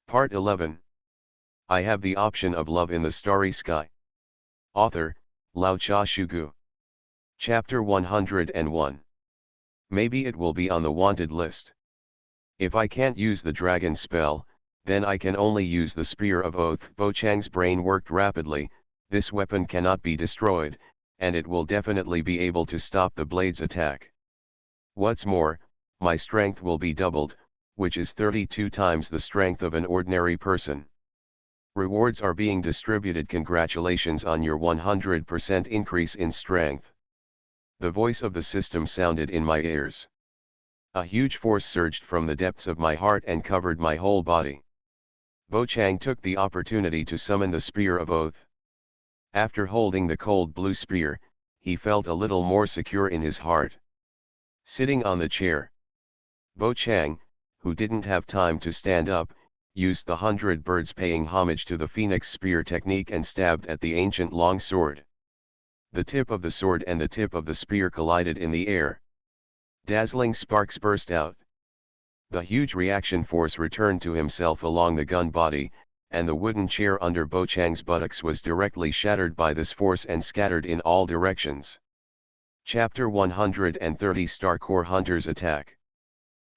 Part 11. I have the option of love in the starry sky. Author, Lao Cha Shugu. Chapter 101. Maybe it will be on the wanted list. If I can't use the dragon spell, then I can only use the Spear of Oath. Bo Chang's brain worked rapidly. This weapon cannot be destroyed, and it will definitely be able to stop the blade's attack. What's more, my strength will be doubled, which is 32 times the strength of an ordinary person. Rewards are being distributed. Congratulations on your 100% increase in strength. The voice of the system sounded in my ears. A huge force surged from the depths of my heart and covered my whole body. Bo Chang took the opportunity to summon the Spear of Oath. After holding the cold blue spear, he felt a little more secure in his heart. Sitting on the chair, Bo Chang, who didn't have time to stand up, used the 100 birds paying homage to the phoenix spear technique and stabbed at the ancient long sword. The tip of the sword and the tip of the spear collided in the air. Dazzling sparks burst out. The huge reaction force returned to himself along the gun body, and the wooden chair under Bo Chang's buttocks was directly shattered by this force and scattered in all directions. Chapter 130. Star Core Hunters Attack.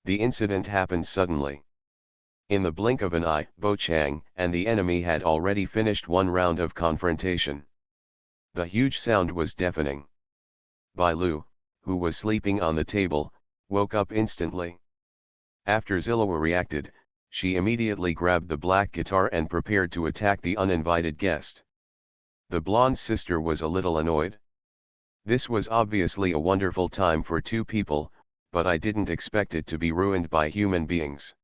The incident happened suddenly. In the blink of an eye, Bo Chang and the enemy had already finished one round of confrontation. The huge sound was deafening. Bai Lu, who was sleeping on the table, woke up instantly. After Zillowa reacted, she immediately grabbed the black guitar and prepared to attack the uninvited guest. The blonde sister was a little annoyed. This was obviously a wonderful time for two people, but I didn't expect it to be ruined by human beings.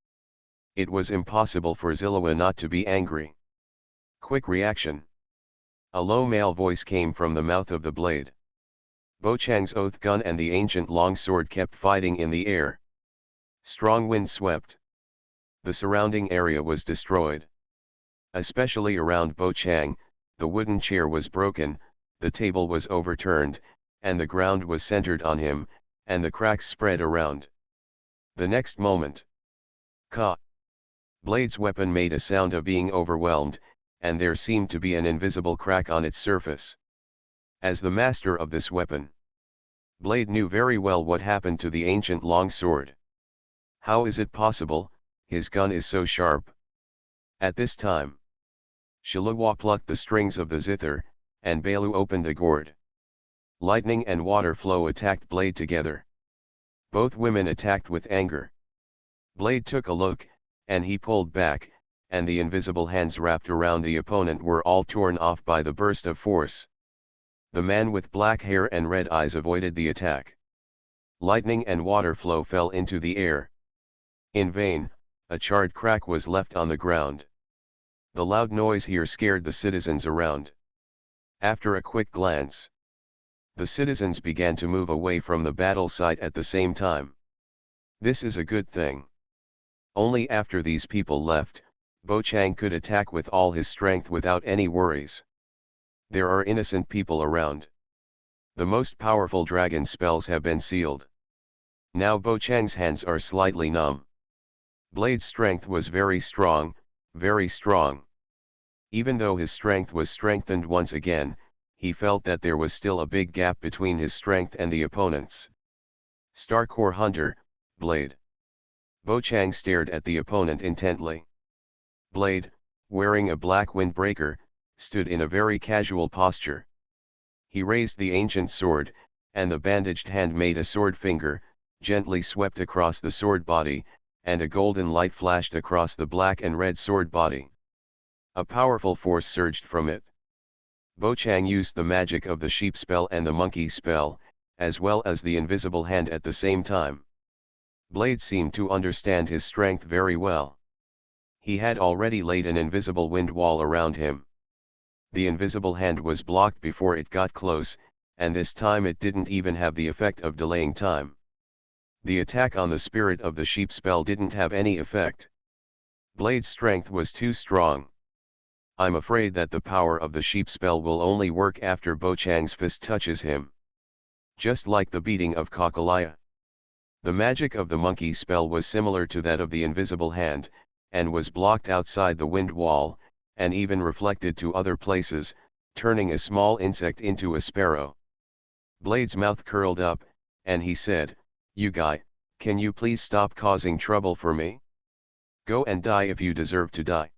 It was impossible for Zillowa not to be angry. Quick reaction. A low male voice came from the mouth of the blade. Bo Chang's oath gun and the ancient longsword kept fighting in the air. Strong wind swept. The surrounding area was destroyed. Especially around Bo Chang, the wooden chair was broken, the table was overturned, and the ground was centered on him, and the cracks spread around. The next moment, Ka! Blade's weapon made a sound of being overwhelmed, and there seemed to be an invisible crack on its surface. As the master of this weapon, Blade knew very well what happened to the ancient longsword. How is it possible? His gun is so sharp. At this time, Shiluwa plucked the strings of the zither, and Bailu opened the gourd. Lightning and water flow attacked Blade together. Both women attacked with anger. Blade took a look, and he pulled back, and the invisible hands wrapped around the opponent were all torn off by the burst of force. The man with black hair and red eyes avoided the attack. Lightning and water flow fell into the air. In vain, a charred crack was left on the ground. The loud noise here scared the citizens around. After a quick glance, the citizens began to move away from the battle site at the same time. This is a good thing. Only after these people left, Bo Chang could attack with all his strength without any worries. There are innocent people around. The most powerful dragon spells have been sealed. Now Bo Chang's hands are slightly numb. Blade's strength was very strong, very strong. Even though his strength was strengthened once again, he felt that there was still a big gap between his strength and the opponent's. Star Core Hunter, Blade. Bo Chang stared at the opponent intently. Blade, wearing a black windbreaker, stood in a very casual posture. He raised the ancient sword, and the bandaged hand made a sword finger, gently swept across the sword body, and a golden light flashed across the black and red sword body. A powerful force surged from it. Bo Chang used the magic of the sheep spell and the monkey spell, as well as the invisible hand at the same time. Blade seemed to understand his strength very well. He had already laid an invisible wind wall around him. The invisible hand was blocked before it got close, and this time it didn't even have the effect of delaying time. The attack on the spirit of the sheep spell didn't have any effect. Blade's strength was too strong. I'm afraid that the power of the sheep spell will only work after Bo Chang's fist touches him. Just like the beating of Kakalaya. The magic of the monkey spell was similar to that of the invisible hand, and was blocked outside the wind wall, and even reflected to other places, turning a small insect into a sparrow. Blade's mouth curled up, and he said, "You guy, can you please stop causing trouble for me? Go and die if you deserve to die."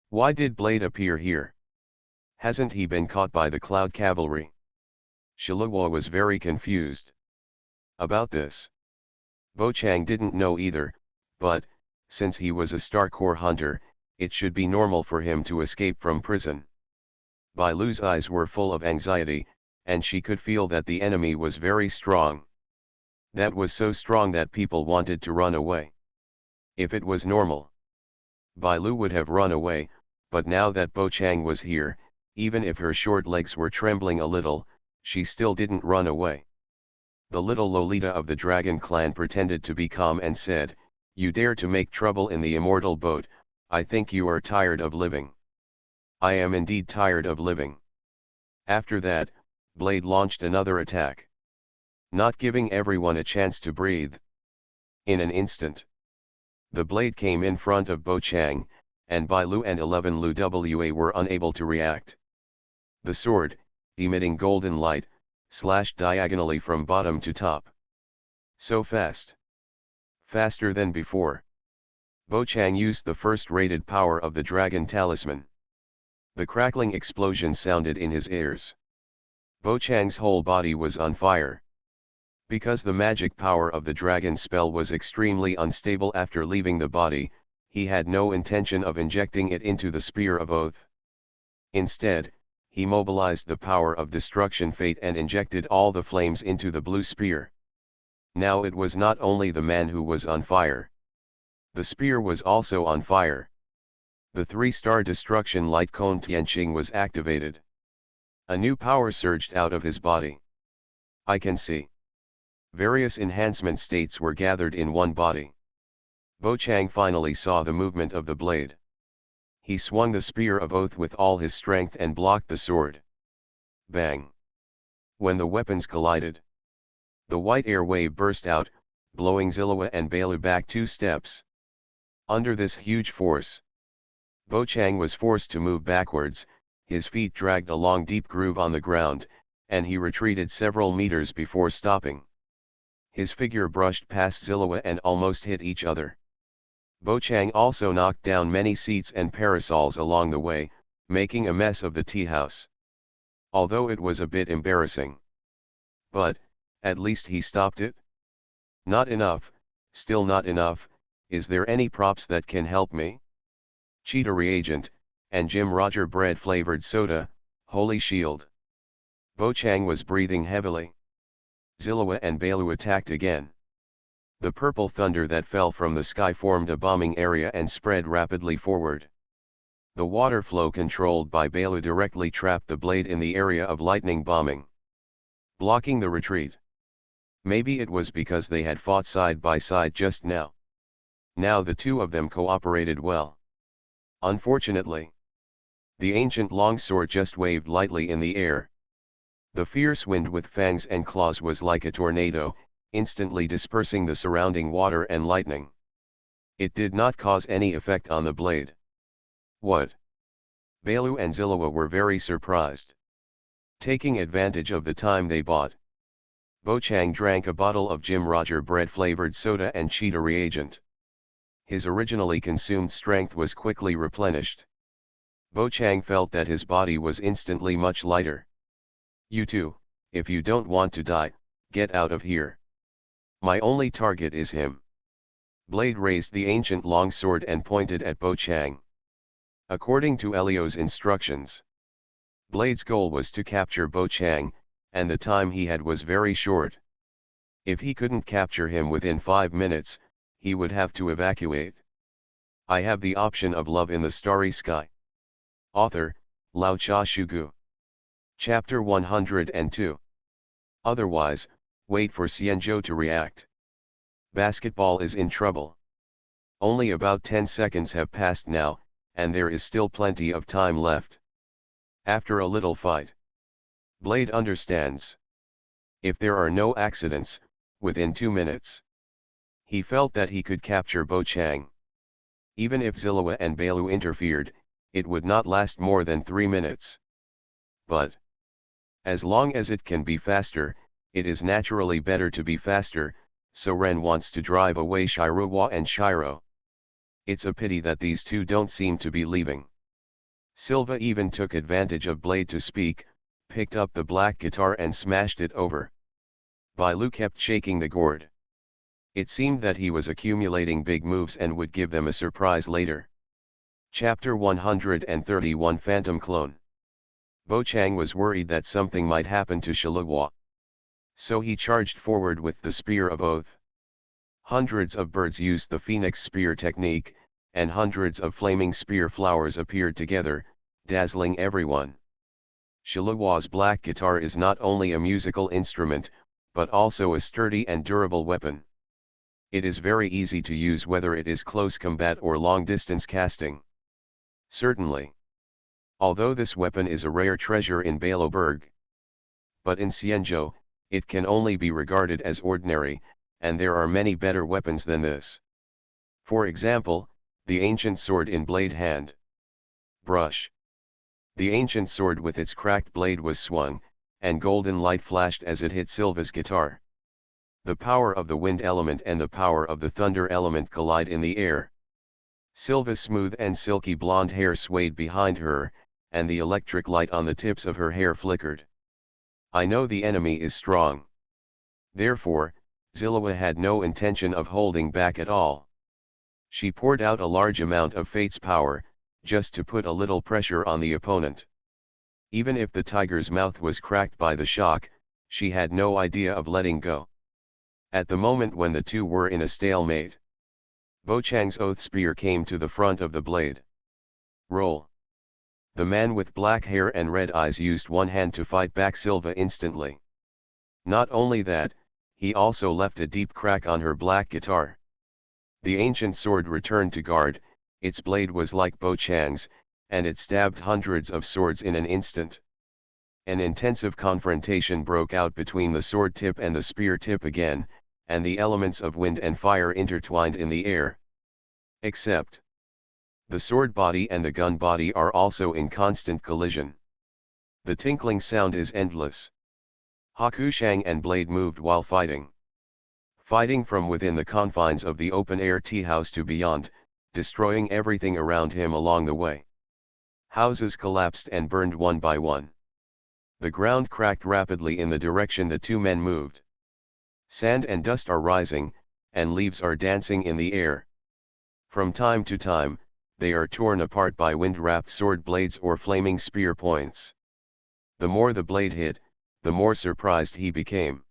Why did Blade appear here? Hasn't he been caught by the Cloud Cavalry? Shiluo was very confused about this. Bo Chang didn't know either, but, since he was a Star Core hunter, it should be normal for him to escape from prison. Bai Lu's eyes were full of anxiety, and she could feel that the enemy was very strong. That was so strong that people wanted to run away. If it was normal, Bai Lu would have run away, but now that Bo Chang was here, even if her short legs were trembling a little, she still didn't run away. The little Lolita of the Dragon Clan pretended to be calm and said, "You dare to make trouble in the immortal boat, I think you are tired of living." "I am indeed tired of living." After that, Blade launched another attack, not giving everyone a chance to breathe. In an instant, the blade came in front of Bo Chang, and Bai Lu and 11 Lu Wa were unable to react. The sword, emitting golden light, slashed diagonally from bottom to top. So fast. Faster than before. Bo Chang used the first-rated power of the Dragon Talisman. The crackling explosion sounded in his ears. Bo Chang's whole body was on fire. Because the magic power of the dragon spell was extremely unstable after leaving the body, he had no intention of injecting it into the Spear of Oath. Instead, he mobilized the power of Destruction Fate and injected all the flames into the blue spear. Now it was not only the man who was on fire. The spear was also on fire. The 3-star destruction light cone Tianqing was activated. A new power surged out of his body. I can see. Various enhancement states were gathered in one body. Bo Chang finally saw the movement of the blade. He swung the Spear of Oath with all his strength and blocked the sword. Bang! When the weapons collided, the white air wave burst out, blowing Zillowa and Bai Lu back 2 steps. Under this huge force, Bo Chang was forced to move backwards, his feet dragged a long deep groove on the ground, and he retreated several meters before stopping. His figure brushed past Zillowa and almost hit each other. Bo Chang also knocked down many seats and parasols along the way, making a mess of the tea house. Although it was a bit embarrassing. But, at least he stopped it. Not enough, still not enough. Is there any props that can help me? Cheetah reagent, and Jim Roger bread flavored soda, holy shield. Bo Chang was breathing heavily. Zillowa and Bai Lu attacked again. The purple thunder that fell from the sky formed a bombing area and spread rapidly forward. The water flow controlled by Bai Lu directly trapped the blade in the area of lightning bombing, blocking the retreat. Maybe it was because they had fought side by side just now. Now the two of them cooperated well. Unfortunately, the ancient longsword just waved lightly in the air. The fierce wind with fangs and claws was like a tornado, instantly dispersing the surrounding water and lightning. It did not cause any effect on the blade. What? Bai Lu and Zillowa were very surprised. Taking advantage of the time they bought, Bo Chang drank a bottle of Jim Roger bread-flavored soda and cheetah reagent. His originally consumed strength was quickly replenished. Bo Chang felt that his body was instantly much lighter. You two, if you don't want to die, get out of here. My only target is him. Blade raised the ancient longsword and pointed at Bo Chang. According to Elio's instructions, Blade's goal was to capture Bo Chang, and the time he had was very short. If he couldn't capture him within 5 minutes, he would have to evacuate. I have the option of love in the starry sky. Author, Lao Cha Shugu. Chapter 102. Otherwise, wait for Xianzhou to react. Basketball is in trouble. Only about 10 seconds have passed now, and there is still plenty of time left. After a little fight, Blade understands. If there are no accidents, within 2 minutes, he felt that he could capture Bo Chang. Even if Zillowa and Belu interfered, it would not last more than 3 minutes. But as long as it can be faster, it is naturally better to be faster, so Ren wants to drive away Shirowa and Shiro. It's a pity that these two don't seem to be leaving. Silva even took advantage of Blade to speak, picked up the black guitar and smashed it over. Bailu kept shaking the gourd. It seemed that he was accumulating big moves and would give them a surprise later. Chapter 131 Phantom Clone. Bo Chang was worried that something might happen to Shiluwa. So he charged forward with the Spear of Oath. Hundreds of birds used the Phoenix Spear technique, and hundreds of flaming spear flowers appeared together, dazzling everyone. Shiluwa's black guitar is not only a musical instrument, but also a sturdy and durable weapon. It is very easy to use whether it is close combat or long-distance casting. Certainly. Although this weapon is a rare treasure in Baloberg. But in Xianzhou, it can only be regarded as ordinary, and there are many better weapons than this. For example, the ancient sword in Blade hand. Brush. The ancient sword with its cracked blade was swung, and golden light flashed as it hit Silva's guitar. The power of the wind element and the power of the thunder element collide in the air. Silva's smooth and silky blonde hair swayed behind her, and the electric light on the tips of her hair flickered. I know the enemy is strong. Therefore, Zillowa had no intention of holding back at all. She poured out a large amount of Fate's power, just to put a little pressure on the opponent. Even if the tiger's mouth was cracked by the shock, she had no idea of letting go. At the moment when the two were in a stalemate, Bo Chang's oath spear came to the front of the blade. Roll. The man with black hair and red eyes used one hand to fight back Silva instantly. Not only that, he also left a deep crack on her black guitar. The ancient sword returned to guard, its blade was like Bo Chang's, and it stabbed hundreds of swords in an instant. An intensive confrontation broke out between the sword tip and the spear tip again, and the elements of wind and fire intertwined in the air. Except the sword body and the gun body are also in constant collision. The tinkling sound is endless. Hakushang and Blade moved while fighting. Fighting from within the confines of the open-air tea house to beyond, destroying everything around him along the way. Houses collapsed and burned one by one. The ground cracked rapidly in the direction the two men moved. Sand and dust are rising, and leaves are dancing in the air. From time to time, they are torn apart by wind-wrapped sword blades or flaming spear points. The more the blade hit, the more surprised he became.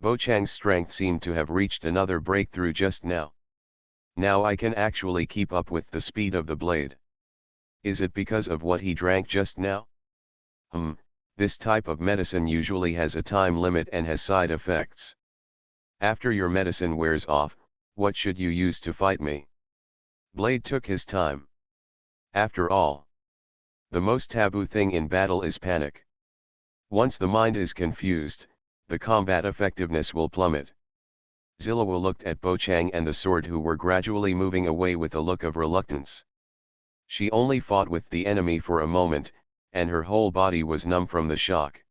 Bo Chang's strength seemed to have reached another breakthrough just now. Now I can actually keep up with the speed of the blade. Is it because of what he drank just now? This type of medicine usually has a time limit and has side effects. After your medicine wears off, what should you use to fight me? Blade took his time. After all, the most taboo thing in battle is panic. Once the mind is confused, the combat effectiveness will plummet. Zillowa looked at Bo Chang and the sword who were gradually moving away with a look of reluctance. She only fought with the enemy for a moment, and her whole body was numb from the shock.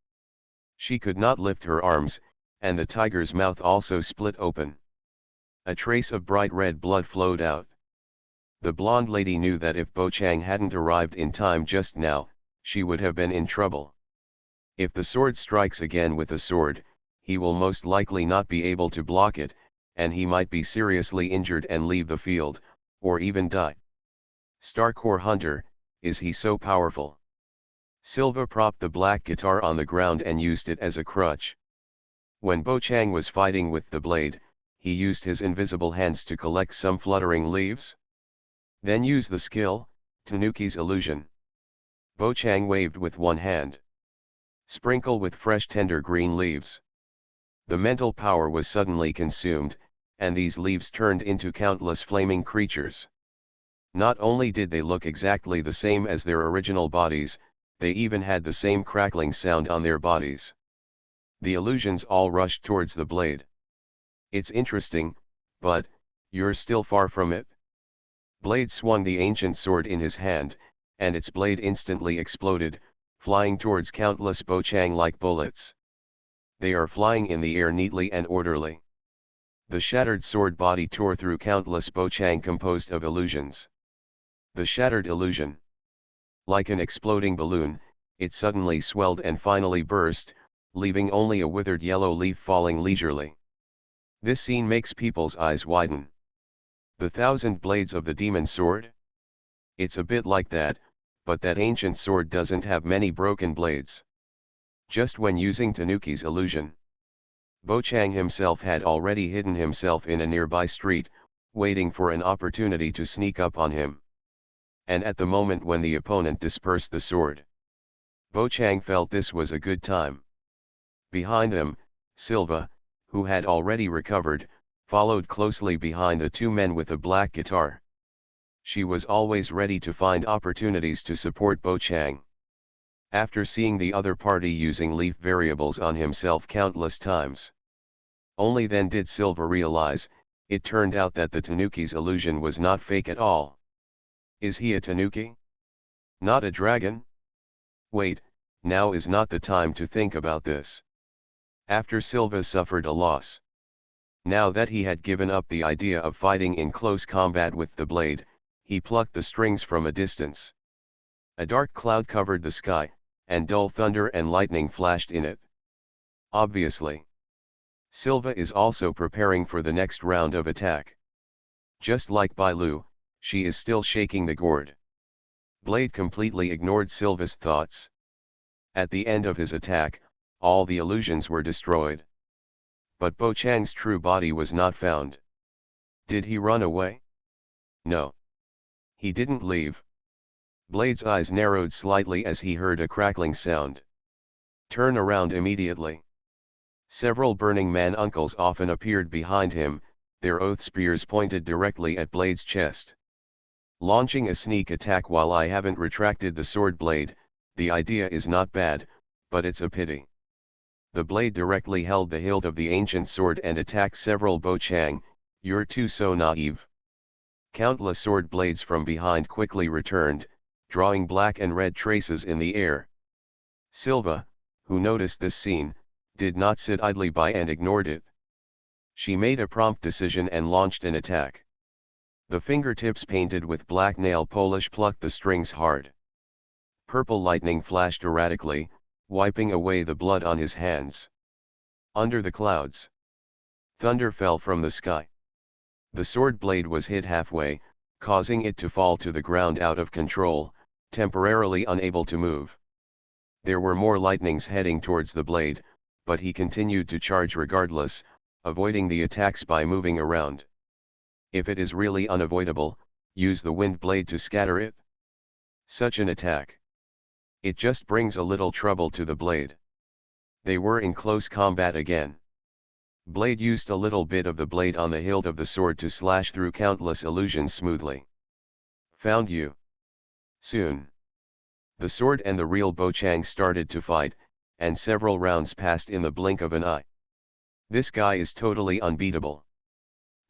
She could not lift her arms, and the tiger's mouth also split open. A trace of bright red blood flowed out. The blonde lady knew that if Bo Chang hadn't arrived in time just now, she would have been in trouble. If the sword strikes again with a sword, he will most likely not be able to block it, and he might be seriously injured and leave the field, or even die. Starcore Hunter, is he so powerful? Silva propped the black guitar on the ground and used it as a crutch. When Bo Chang was fighting with the blade, he used his invisible hands to collect some fluttering leaves. Then use the skill, Tanuki's illusion. Bo Chang waved with one hand. Sprinkle with fresh tender green leaves. The mental power was suddenly consumed, and these leaves turned into countless flaming creatures. Not only did they look exactly the same as their original bodies, they even had the same crackling sound on their bodies. The illusions all rushed towards the blade. It's interesting, but you're still far from it. Blade swung the ancient sword in his hand, and its blade instantly exploded, flying towards countless Bochang like bullets. They are flying in the air neatly and orderly. The shattered sword body tore through countless Bochang composed of illusions. The shattered illusion. Like an exploding balloon, it suddenly swelled and finally burst, leaving only a withered yellow leaf falling leisurely. This scene makes people's eyes widen. The 1,000 blades of the demon sword? It's a bit like that, but that ancient sword doesn't have many broken blades. Just when using Tanuki's illusion, Bochang himself had already hidden himself in a nearby street, waiting for an opportunity to sneak up on him. And at the moment when the opponent dispersed the sword, Bochang felt this was a good time. Behind them, Silva, who had already recovered, followed closely behind the two men with a black guitar. She was always ready to find opportunities to support Bochang. After seeing the other party using leaf variables on himself countless times, only then did Silva realize, it turned out that the Tanuki's illusion was not fake at all. Is he a Tanuki? Not a dragon? Wait, now is not the time to think about this. After Silva suffered a loss. Now that he had given up the idea of fighting in close combat with the blade, he plucked the strings from a distance. A dark cloud covered the sky, and dull thunder and lightning flashed in it. Obviously, Silva is also preparing for the next round of attack. Just like Bailu, she is still shaking the gourd. Blade completely ignored Silva's thoughts. At the end of his attack, all the illusions were destroyed. But Bochang's true body was not found. Did he run away? No. He didn't leave. Blade's eyes narrowed slightly as he heard a crackling sound. Turn around immediately. Several Burning Man uncles often appeared behind him, their oath spears pointed directly at Blade's chest. Launching a sneak attack while I haven't retracted the sword blade, the idea is not bad, but it's a pity. The blade directly held the hilt of the ancient sword and attacked several Bochang. You're too so naive. Countless sword blades from behind quickly returned, drawing black and red traces in the air. Silva, who noticed this scene, did not sit idly by and ignored it. She made a prompt decision and launched an attack. The fingertips painted with black nail polish plucked the strings hard. Purple lightning flashed erratically, wiping away the blood on his hands. Under the clouds, thunder fell from the sky. The sword blade was hit halfway, causing it to fall to the ground out of control, temporarily unable to move. There were more lightnings heading towards the blade, but he continued to charge regardless, avoiding the attacks by moving around. If it is really unavoidable, use the wind blade to scatter it. Such an attack, it just brings a little trouble to the blade. They were in close combat again. Blade used a little bit of the blade on the hilt of the sword to slash through countless illusions smoothly. Found you. Soon, the sword and the real Bochang started to fight, and several rounds passed in the blink of an eye. This guy is totally unbeatable.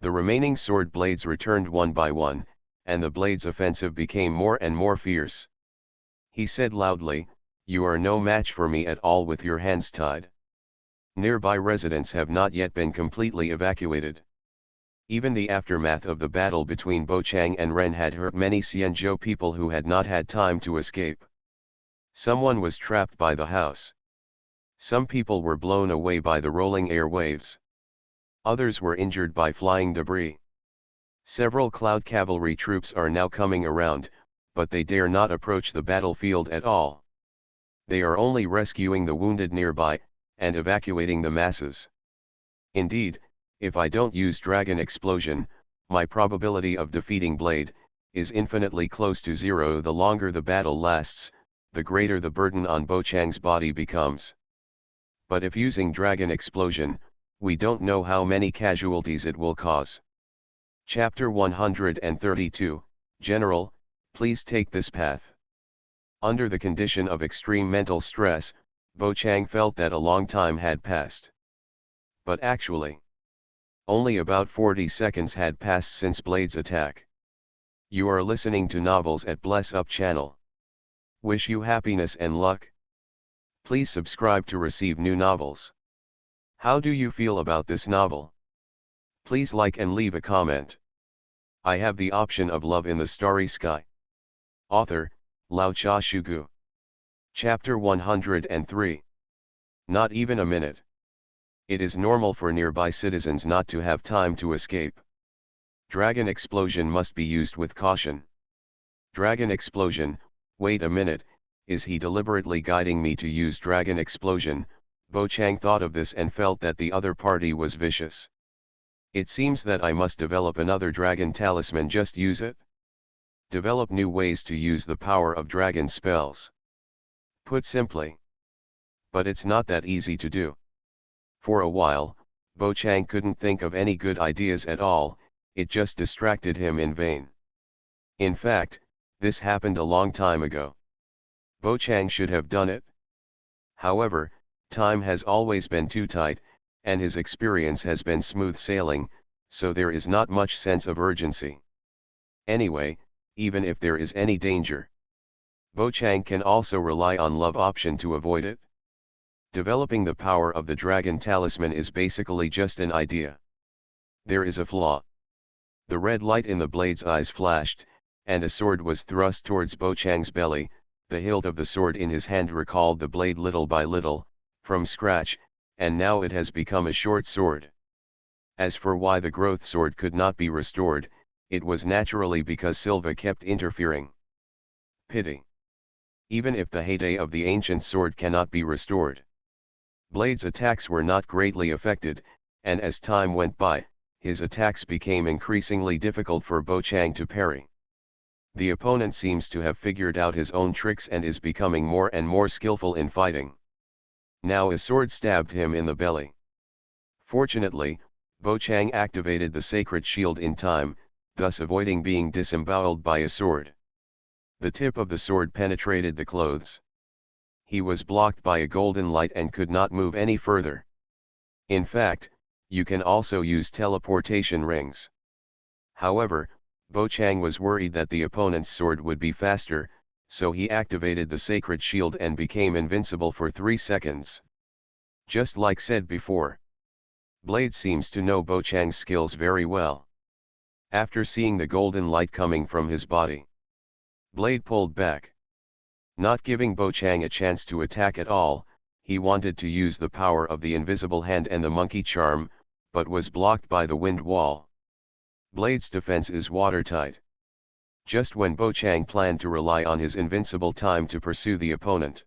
The remaining sword blades returned one by one, and the blade's offensive became more and more fierce. He said loudly, "You are no match for me at all with your hands tied." Nearby residents have not yet been completely evacuated. Even the aftermath of the battle between Bochang and Ren had hurt many Xianzhou people who had not had time to escape. Someone was trapped by the house. Some people were blown away by the rolling air waves. Others were injured by flying debris. Several cloud cavalry troops are now coming around, but they dare not approach the battlefield at all. They are only rescuing the wounded nearby, and evacuating the masses. Indeed, if I don't use Dragon Explosion, my probability of defeating Blade is infinitely close to zero. The longer the battle lasts, the greater the burden on Bochang's body becomes. But if using Dragon Explosion, we don't know how many casualties it will cause. Chapter 132, General, please take this path. Under the condition of extreme mental stress, Bochang felt that a long time had passed. But actually, only about 40 seconds had passed since Blade's attack. You are listening to Novels at Bless Up channel. Wish you happiness and luck. Please subscribe to receive new novels. How do you feel about this novel? Please like and leave a comment. I have the option of Love in the Starry Sky. Author, Lao Cha Shugu. Chapter 103. Not even a minute. It is normal for nearby citizens not to have time to escape. Dragon explosion must be used with caution. Dragon explosion, wait a minute, is he deliberately guiding me to use dragon explosion? Bo Chang thought of this and felt that the other party was vicious. It seems that I must develop another dragon talisman, just use it. Develop new ways to use the power of dragon spells. Put simply. But it's not that easy to do. For a while, Bo Chang couldn't think of any good ideas at all, it just distracted him in vain. In fact, this happened a long time ago. Bo Chang should have done it. However, time has always been too tight, and his experience has been smooth sailing, so there is not much sense of urgency. Anyway, even if there is any danger, Bo Chang can also rely on love option to avoid it. Developing the power of the dragon talisman is basically just an idea. There is a flaw. The red light in the blade's eyes flashed, and a sword was thrust towards Bo Chang's belly. The hilt of the sword in his hand recalled the blade little by little, from scratch, and now it has become a short sword. As for why the growth sword could not be restored, it was naturally because Silva kept interfering. Pity. Even if the heyday of the ancient sword cannot be restored, Blade's attacks were not greatly affected, and as time went by, his attacks became increasingly difficult for Bo Chang to parry. The opponent seems to have figured out his own tricks and is becoming more and more skillful in fighting. Now a sword stabbed him in the belly. Fortunately, Bo Chang activated the sacred shield in time, thus avoiding being disemboweled by a sword. The tip of the sword penetrated the clothes. He was blocked by a golden light and could not move any further. In fact, you can also use teleportation rings. However, Bo Chang was worried that the opponent's sword would be faster, so he activated the sacred shield and became invincible for 3 seconds. Just like said before, Blade seems to know Bo Chang's skills very well. After seeing the golden light coming from his body, Blade pulled back. Not giving Bo Chang a chance to attack at all, he wanted to use the power of the invisible hand and the monkey charm, but was blocked by the wind wall. Blade's defense is watertight. Just when Bo Chang planned to rely on his invincible time to pursue the opponent,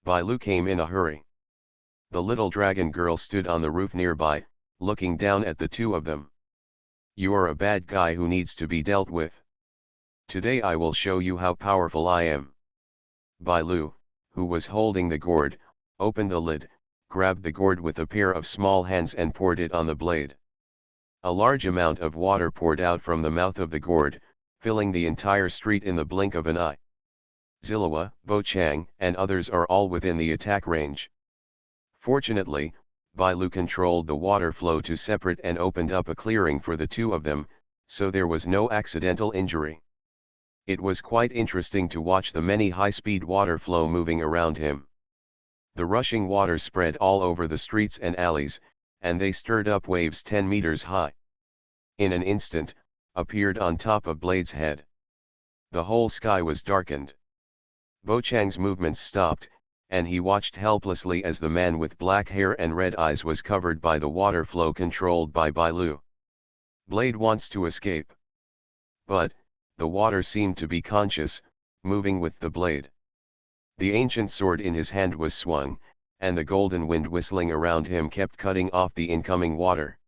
Bai Lu came in a hurry. The little dragon girl stood on the roof nearby, looking down at the two of them. You are a bad guy who needs to be dealt with. Today I will show you how powerful I am. Bai Lu, who was holding the gourd, opened the lid, grabbed the gourd with a pair of small hands and poured it on the blade. A large amount of water poured out from the mouth of the gourd, filling the entire street in the blink of an eye. Zilawa, Bo Chang, and others are all within the attack range. Fortunately, Bai Lu controlled the water flow to separate and opened up a clearing for the two of them, so there was no accidental injury. It was quite interesting to watch the many high-speed water flow moving around him. The rushing water spread all over the streets and alleys, and they stirred up waves 10 meters high. In an instant, appeared on top of Blade's head. The whole sky was darkened. Bo Chang's movements stopped, and he watched helplessly as the man with black hair and red eyes was covered by the water flow controlled by Bai Lu. Blade wants to escape. But, the water seemed to be conscious, moving with the blade. The ancient sword in his hand was swung, and the golden wind whistling around him kept cutting off the incoming water.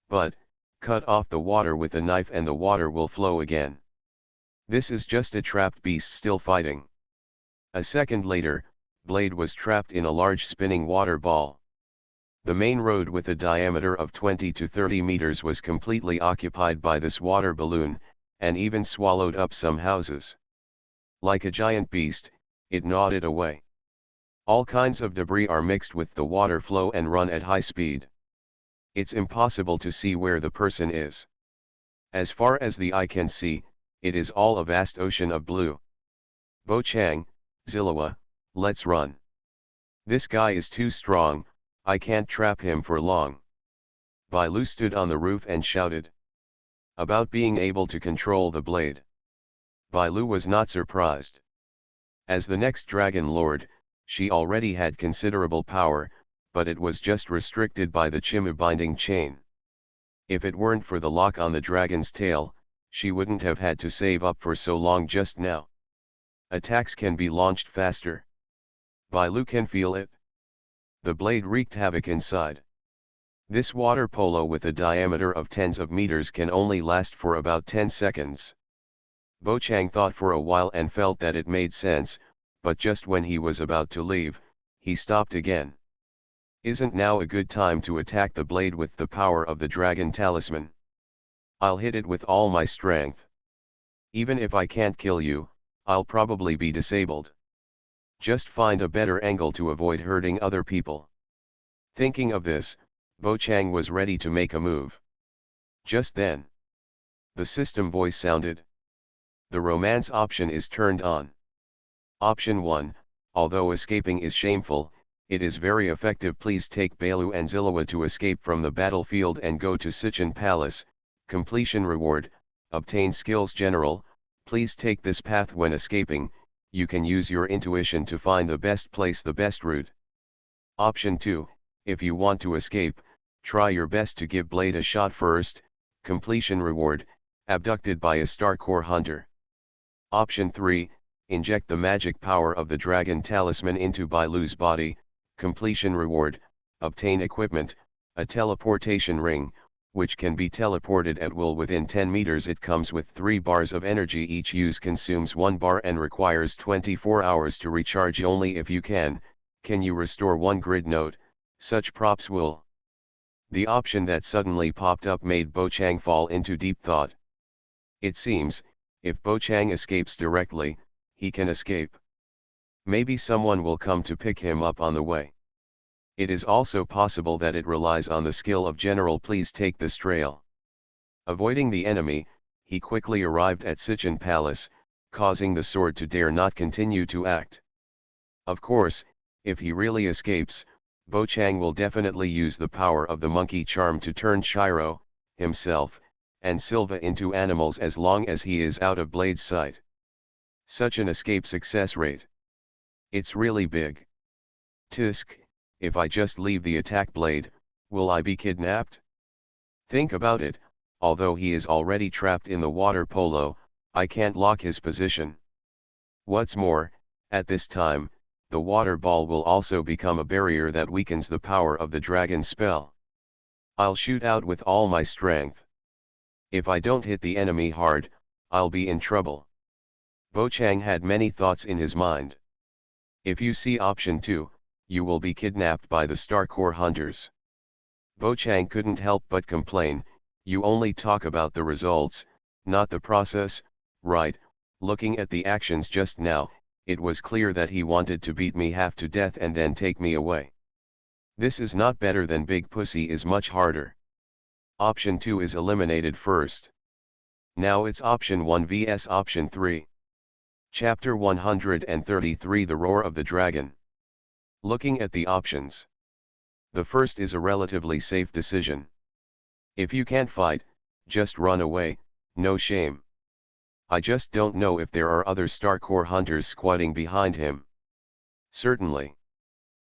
But, cut off the water with a knife and the water will flow again. This is just a trapped beast still fighting. A second later, Blade was trapped in a large spinning water ball. The main road with a diameter of 20 to 30 meters was completely occupied by this water balloon, and even swallowed up some houses. Like a giant beast, it gnawed it away. All kinds of debris are mixed with the water flow and run at high speed. It's impossible to see where the person is. As far as the eye can see, it is all a vast ocean of blue. Bo Chang, Zillowa, let's run. This guy is too strong, I can't trap him for long. Bai Lu stood on the roof and shouted about being able to control the blade. Bai Lu was not surprised. As the next Dragon Lord, she already had considerable power, but it was just restricted by the Chimu binding chain. If it weren't for the lock on the dragon's tail, she wouldn't have had to save up for so long just now. Attacks can be launched faster. Bai Lu can feel it. The blade wreaked havoc inside. This water polo with a diameter of tens of meters can only last for about 10 seconds. Bo Chang thought for a while and felt that it made sense, but just when he was about to leave, he stopped again. Isn't now a good time to attack the blade with the power of the dragon talisman? I'll hit it with all my strength. Even if I can't kill you, I'll probably be disabled. Just find a better angle to avoid hurting other people. Thinking of this, Bo Chang was ready to make a move. Just then, the system voice sounded. The romance option is turned on. Option 1, although escaping is shameful, it is very effective. Please take Bailu and Zillowa to escape from the battlefield and go to Sichin Palace. Completion reward, obtain skills. General, please take this path. When escaping, you can use your intuition to find the best place, the best route. Option 2, if you want to escape, try your best to give Blade a shot first. Completion reward, abducted by a Star Core hunter. Option 3, inject the magic power of the dragon talisman into Bai Lu's body. Completion reward, obtain equipment, a teleportation ring, which can be teleported at will within 10 meters. It comes with 3 bars of energy. Each use consumes 1 bar and requires 24 hours to recharge. Only if you can you restore 1 grid node. Such props will. The option that suddenly popped up made Bo Chang fall into deep thought. It seems, if Bo Chang escapes directly, he can escape. Maybe someone will come to pick him up on the way. It is also possible that it relies on the skill of General. Please take this trail. Avoiding the enemy, he quickly arrived at Sichin Palace, causing the sword to dare not continue to act. Of course, if he really escapes, Bo Chang will definitely use the power of the monkey charm to turn Shiro, himself, and Silva into animals as long as he is out of Blade's sight. Such an escape success rate. It's really big. Tisk, if I just leave the attack Blade, will I be kidnapped? Think about it, although he is already trapped in the water polo, I can't lock his position. What's more, at this time, the water ball will also become a barrier that weakens the power of the dragon spell. I'll shoot out with all my strength. If I don't hit the enemy hard, I'll be in trouble. Bo Chang had many thoughts in his mind. If you see option 2, you will be kidnapped by the Star Core hunters. Bo Chang couldn't help but complain, you only talk about the results, not the process, right? Looking at the actions just now, it was clear that he wanted to beat me half to death and then take me away. This is not better than Big Pussy, is much harder. Option 2 is eliminated first. Now it's option 1 vs option 3. Chapter 133, The Roar of the Dragon. Looking at the options. The first is a relatively safe decision. If you can't fight, just run away, no shame. I just don't know if there are other Star Core hunters squatting behind him. Certainly.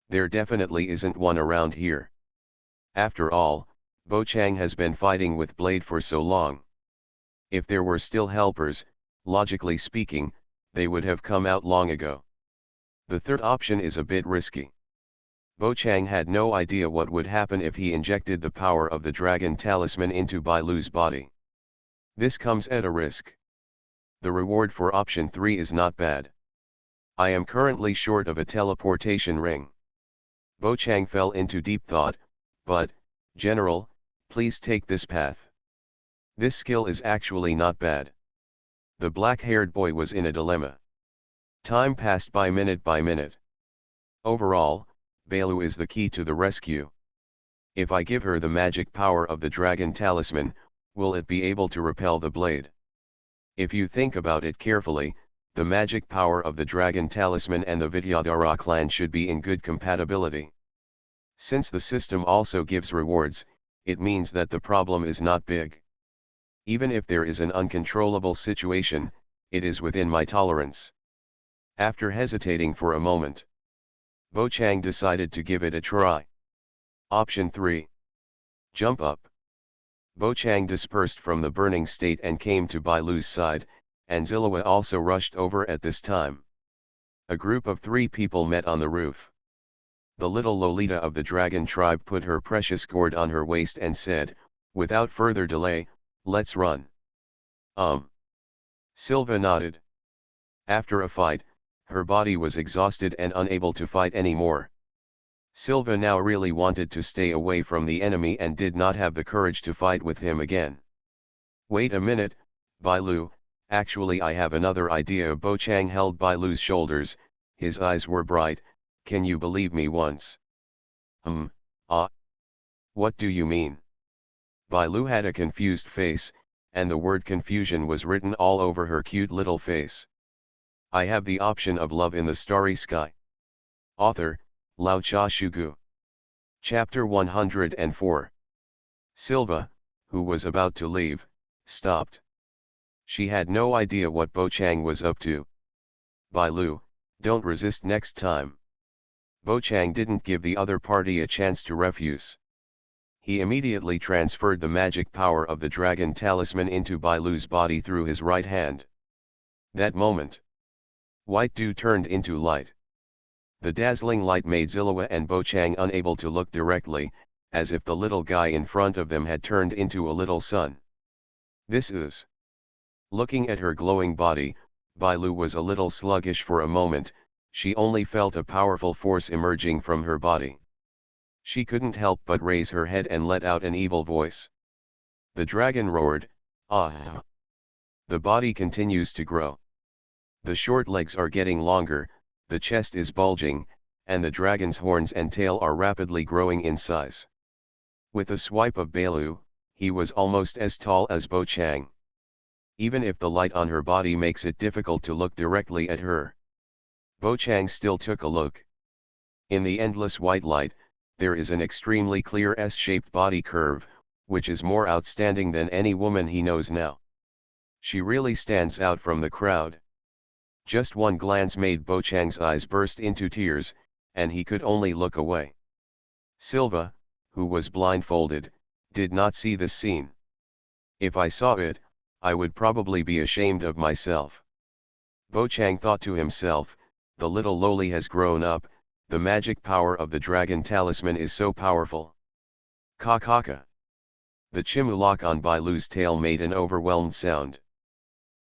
There definitely isn't one around here. After all, Bo Chang has been fighting with Blade for so long. If there were still helpers, logically speaking, they would have come out long ago. The third option is a bit risky. Bo Chang had no idea what would happen if he injected the power of the dragon talisman into Bai Lu's body. This comes at a risk. The reward for option 3 is not bad. I am currently short of a teleportation ring. Bo Chang fell into deep thought, but, General, please take this path. This skill is actually not bad. The black-haired boy was in a dilemma. Time passed by minute by minute. Overall, Bailu is the key to the rescue. If I give her the magic power of the dragon talisman, will it be able to repel the blade? If you think about it carefully, the magic power of the dragon talisman and the Vidyadhara clan should be in good compatibility. Since the system also gives rewards, it means that the problem is not big. Even if there is an uncontrollable situation, it is within my tolerance. After hesitating for a moment, Bo Chang decided to give it a try. Option 3. Jump up. Bo Chang dispersed from the burning state and came to Bai Lu's side, and Zilawa also rushed over at this time. A group of 3 people met on the roof. The little Lolita of the dragon tribe put her precious gourd on her waist and said, "Without further delay, let's run." Silva nodded. After a fight, her body was exhausted and unable to fight anymore. Silva now really wanted to stay away from the enemy and did not have the courage to fight with him again. "Wait a minute, Bai Lu, actually I have another idea." Bo Chang held Bai Lu's shoulders, his eyes were bright. "Can you believe me once?" What do you mean?" Bai Lu had a confused face, and the word confusion was written all over her cute little face. "I have the option of love in the starry sky." Author, Lao Cha Shugu. Chapter 104. Silva, who was about to leave, stopped. She had no idea what Bo Chang was up to. "Bai Lu, don't resist next time." Bo Chang didn't give the other party a chance to refuse. He immediately transferred the magic power of the dragon talisman into Bai Lu's body through his right hand. That moment, white dew turned into light. The dazzling light made Zilawa and Bo Chang unable to look directly, as if the little guy in front of them had turned into a little sun. "This is..." Looking at her glowing body, Bai Lu was a little sluggish for a moment. She only felt a powerful force emerging from her body. She couldn't help but raise her head and let out an evil voice. The dragon roared, "Ah!" The body continues to grow. The short legs are getting longer, the chest is bulging, and the dragon's horns and tail are rapidly growing in size. With a swipe of Bai Lu, he was almost as tall as Bo Chang. Even if the light on her body makes it difficult to look directly at her, Bo Chang still took a look. In the endless white light, there is an extremely clear S-shaped body curve, which is more outstanding than any woman he knows now. She really stands out from the crowd. Just one glance made Bo Chang's eyes burst into tears, and he could only look away. Silva, who was blindfolded, did not see this scene. "If I saw it, I would probably be ashamed of myself." Bo Chang thought to himself, "The little loli has grown up, the magic power of the dragon talisman is so powerful." Ka. The chimulak on Bai Lu's tail made an overwhelmed sound.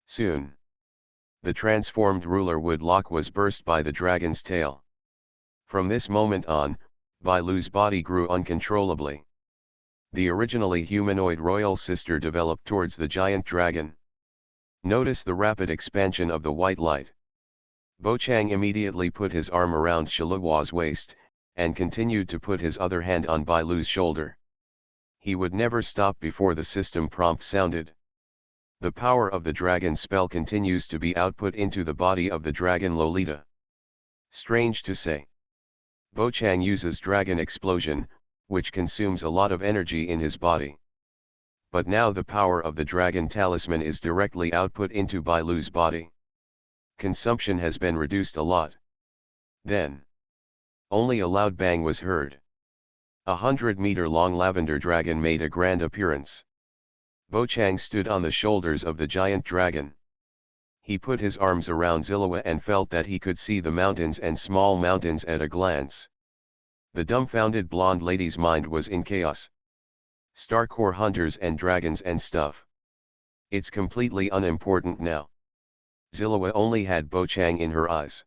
Soon, the transformed ruler wood lock was burst by the dragon's tail. From this moment on, Bai Lu's body grew uncontrollably. The originally humanoid royal sister developed towards the giant dragon. Notice the rapid expansion of the white light. Bo Chang immediately put his arm around Shilua's waist, and continued to put his other hand on Bai Lu's shoulder. He would never stop before the system prompt sounded. The power of the dragon spell continues to be output into the body of the dragon Lolita. Strange to say, Bo Chang uses dragon explosion, which consumes a lot of energy in his body. But now the power of the dragon talisman is directly output into Bai Lu's body. Consumption has been reduced a lot. Then, only a loud bang was heard. 100-meter-long lavender dragon made a grand appearance. Bo Chang stood on the shoulders of the giant dragon. He put his arms around Zilawa and felt that he could see the mountains and small mountains at a glance. The dumbfounded blonde lady's mind was in chaos. Starcore hunters and dragons and stuff. It's completely unimportant now. Zilawa only had Bo Chang in her eyes.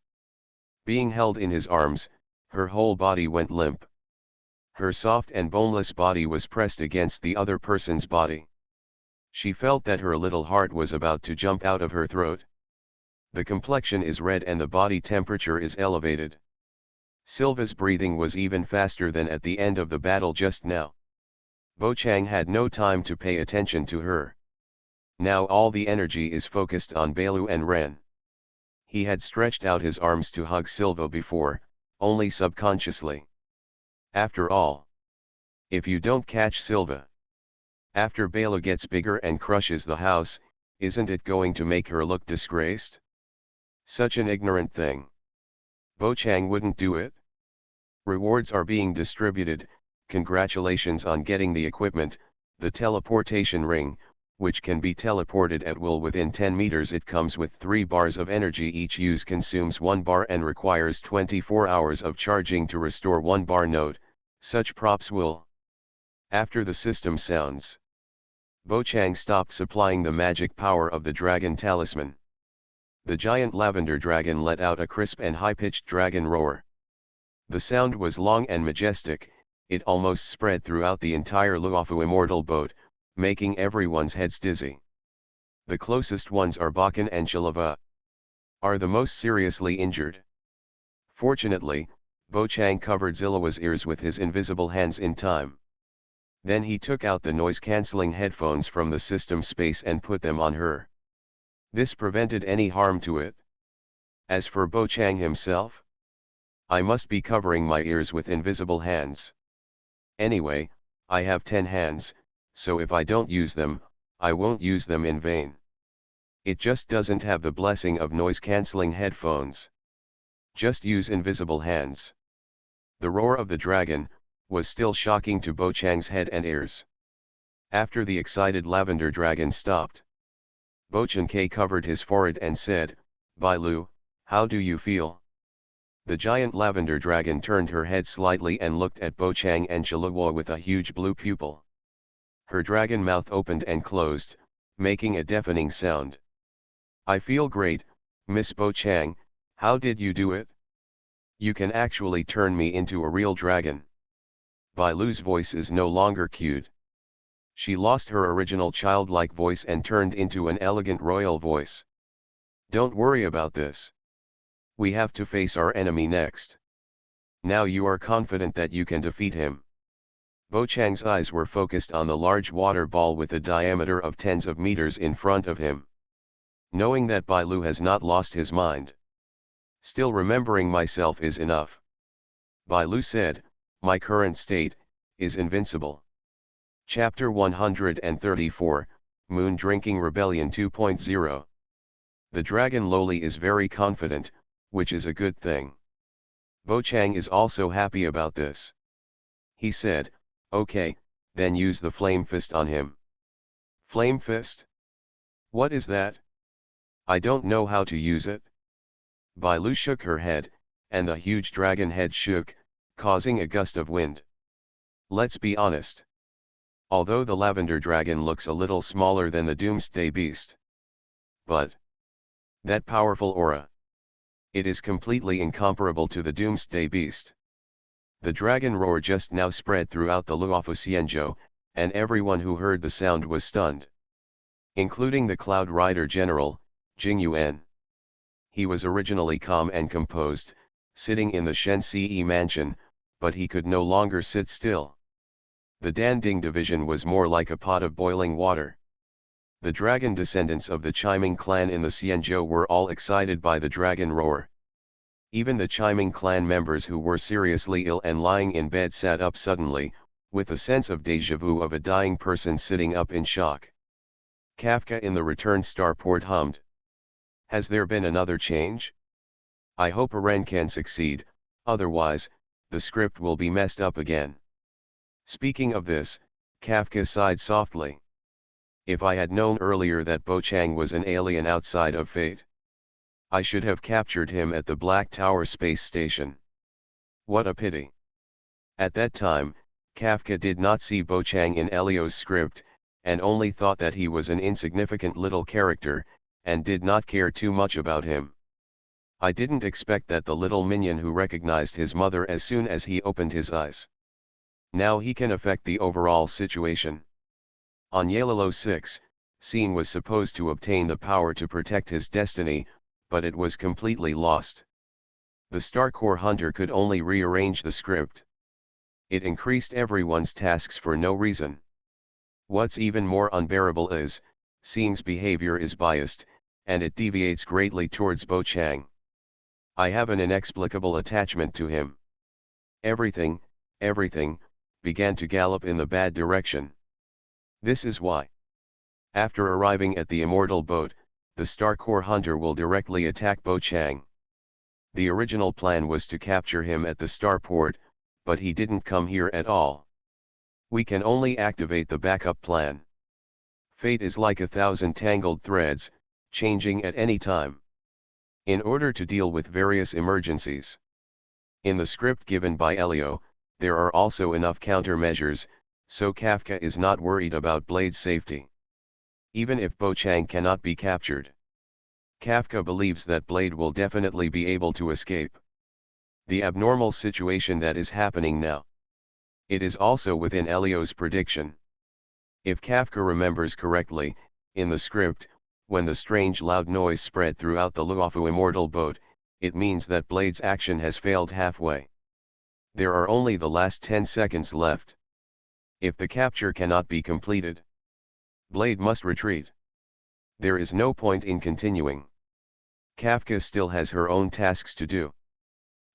Being held in his arms, her whole body went limp. Her soft and boneless body was pressed against the other person's body. She felt that her little heart was about to jump out of her throat. The complexion is red and the body temperature is elevated. Silva's breathing was even faster than at the end of the battle just now. Bo Chang had no time to pay attention to her. Now all the energy is focused on Bailu and Ren. He had stretched out his arms to hug Silva before, only subconsciously. After all, if you don't catch Silva after Bailu gets bigger and crushes the house, isn't it going to make her look disgraced? Such an ignorant thing. Bo Chang wouldn't do it. Rewards are being distributed. Congratulations on getting the equipment, the teleportation ring, which can be teleported at will within 10 meters. It comes with 3 bars of energy. Each use consumes 1 bar and requires 24 hours of charging to restore 1 bar. Note, such props will. After the system sounds, Bo Chang stopped supplying the magic power of the dragon talisman. The giant lavender dragon let out a crisp and high-pitched dragon roar. The sound was long and majestic. It almost spread throughout the entire Luofu immortal boat, making everyone's heads dizzy. The closest ones are Bakan and Chilava, are the most seriously injured. Fortunately, Bo Chang covered Zillawa's ears with his invisible hands in time. Then he took out the noise-cancelling headphones from the system space and put them on her. This prevented any harm to it. As for Bo Chang himself, I must be covering my ears with invisible hands. Anyway, I have 10 hands, so if I don't use them, I won't use them in vain. It just doesn't have the blessing of noise-cancelling headphones. Just use invisible hands. The roar of the dragon was still shocking to Bo Chang's head and ears. After the excited lavender dragon stopped, Bo Chang covered his forehead and said, "Bailu, how do you feel?" The giant lavender dragon turned her head slightly and looked at Bo Chang and Chilua with a huge blue pupil. Her dragon mouth opened and closed, making a deafening sound. "I feel great, Miss Bo Chang. How did you do it? You can actually turn me into a real dragon." Bailu's voice is no longer cute. She lost her original childlike voice and turned into an elegant royal voice. "Don't worry about this. We have to face our enemy next. Now you are confident that you can defeat him." Bo Chang's eyes were focused on the large water ball with a diameter of tens of meters in front of him. Knowing that Bailu has not lost his mind. "Still remembering myself is enough." Bailu said, "My current state is invincible." Chapter 134, Moon Drinking Rebellion 2.0. The dragon Loli is very confident, which is a good thing. Bo Chang is also happy about this. He said, "Okay, then use the Flame Fist on him." Flame Fist? What is that? I don't know how to use it. Bailu shook her head, and the huge dragon head shook, causing a gust of wind. Let's be honest. Although the lavender dragon looks a little smaller than the Doomsday Beast, but that powerful aura, it is completely incomparable to the Doomsday Beast. The dragon roar just now spread throughout the Luofu Xianzhou, and everyone who heard the sound was stunned. Including the Cloud Rider General, Jing Yuan. He was originally calm and composed, sitting in the Shensi mansion, but he could no longer sit still. The Danding division was more like a pot of boiling water. The dragon descendants of the Chiming clan in the Xianzhou were all excited by the dragon roar. Even the Chiming clan members who were seriously ill and lying in bed sat up suddenly, with a sense of déjà vu of a dying person sitting up in shock. Kafka in the return starport hummed. Has there been another change? I hope Aren can succeed, otherwise, the script will be messed up again. Speaking of this, Kafka sighed softly. If I had known earlier that Bo Chang was an alien outside of fate, I should have captured him at the Black Tower space station. What a pity. At that time, Kafka did not see Bo Chang in Elio's script, and only thought that he was an insignificant little character, and did not care too much about him. I didn't expect that the little minion who recognized his mother as soon as he opened his eyes. Now he can affect the overall situation. On Yalilo 6, Scene was supposed to obtain the power to protect his destiny, but it was completely lost. The Starcore Hunter could only rearrange the script. It increased everyone's tasks for no reason. What's even more unbearable is, Seeing's behavior is biased, and it deviates greatly towards Bo Chang. I have an inexplicable attachment to him. Everything, began to gallop in the bad direction. This is why. After arriving at the immortal boat, the Star Core Hunter will directly attack Bo Chang. The original plan was to capture him at the starport, but he didn't come here at all. We can only activate the backup plan. Fate is like 1,000 tangled threads, changing at any time. In order to deal with various emergencies. In the script given by Elio, there are also enough countermeasures, so Kafka is not worried about Blade's safety. Even if Bo Chang cannot be captured, Kafka believes that Blade will definitely be able to escape. The abnormal situation that is happening now. It is also within Elio's prediction. If Kafka remembers correctly, in the script, when the strange loud noise spread throughout the Luofu immortal boat, it means that Blade's action has failed halfway. There are only the last 10 seconds left. If the capture cannot be completed, Blade must retreat. There is no point in continuing. Kafka still has her own tasks to do.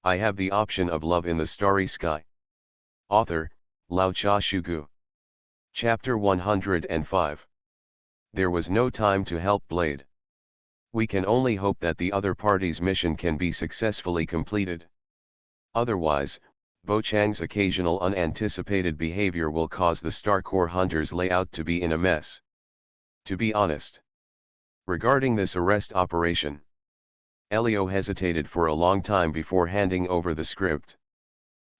I have the option of love in the starry sky. Author, Lao Cha Shugu. Chapter 105. There was no time to help Blade. We can only hope that the other party's mission can be successfully completed. Otherwise, Bo Chang's occasional unanticipated behavior will cause the Star Core Hunter's layout to be in a mess. To be honest, regarding this arrest operation, Elio hesitated for a long time before handing over the script.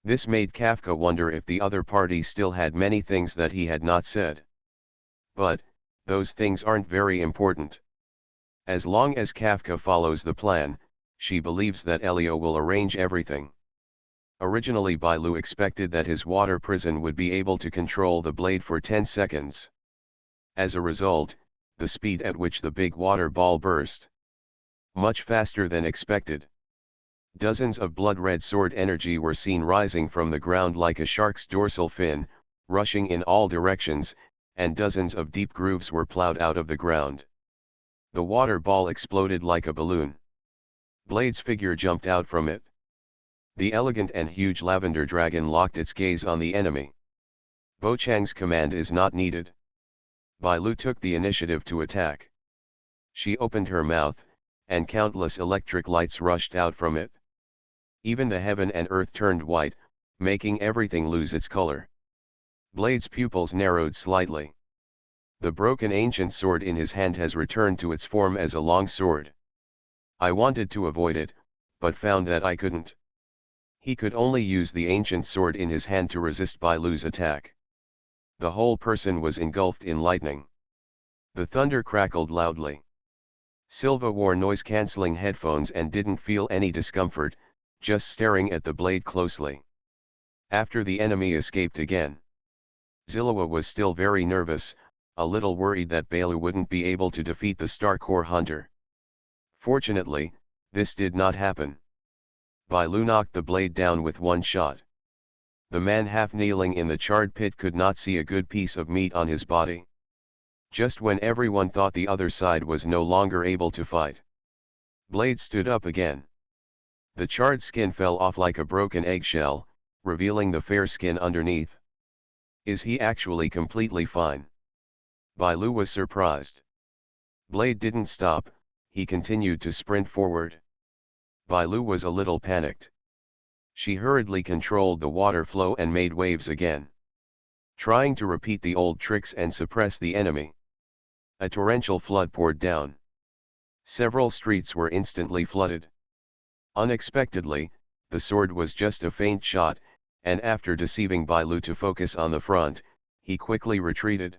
This made Kafka wonder if the other party still had many things that he had not said. But, those things aren't very important. As long as Kafka follows the plan, she believes that Elio will arrange everything. Originally Bailu expected that his water prison would be able to control the blade for 10 seconds. As a result, the speed at which the big water ball burst. Much faster than expected. Dozens of blood-red sword energy were seen rising from the ground like a shark's dorsal fin, rushing in all directions, and dozens of deep grooves were plowed out of the ground. The water ball exploded like a balloon. Blade's figure jumped out from it. The elegant and huge lavender dragon locked its gaze on the enemy. Bo Chang's command is not needed. Bailu took the initiative to attack. She opened her mouth, and countless electric lights rushed out from it. Even the heaven and earth turned white, making everything lose its color. Blade's pupils narrowed slightly. The broken ancient sword in his hand has returned to its form as a long sword. I wanted to avoid it, but found that I couldn't. He could only use the ancient sword in his hand to resist Bailu's attack. The whole person was engulfed in lightning. The thunder crackled loudly. Silva wore noise-canceling headphones and didn't feel any discomfort, just staring at the blade closely. After the enemy escaped again, Zillowa was still very nervous, a little worried that Bailu wouldn't be able to defeat the Star Core Hunter. Fortunately, this did not happen. Bailu knocked the blade down with one shot. The man half kneeling in the charred pit could not see a good piece of meat on his body. Just when everyone thought the other side was no longer able to fight, Blade stood up again. The charred skin fell off like a broken eggshell, revealing the fair skin underneath. Is he actually completely fine? Bailu was surprised. Blade didn't stop, he continued to sprint forward. Bailu was a little panicked. She hurriedly controlled the water flow and made waves again, trying to repeat the old tricks and suppress the enemy. A torrential flood poured down. Several streets were instantly flooded. Unexpectedly, the sword was just a faint shot, and after deceiving Bailu to focus on the front, he quickly retreated.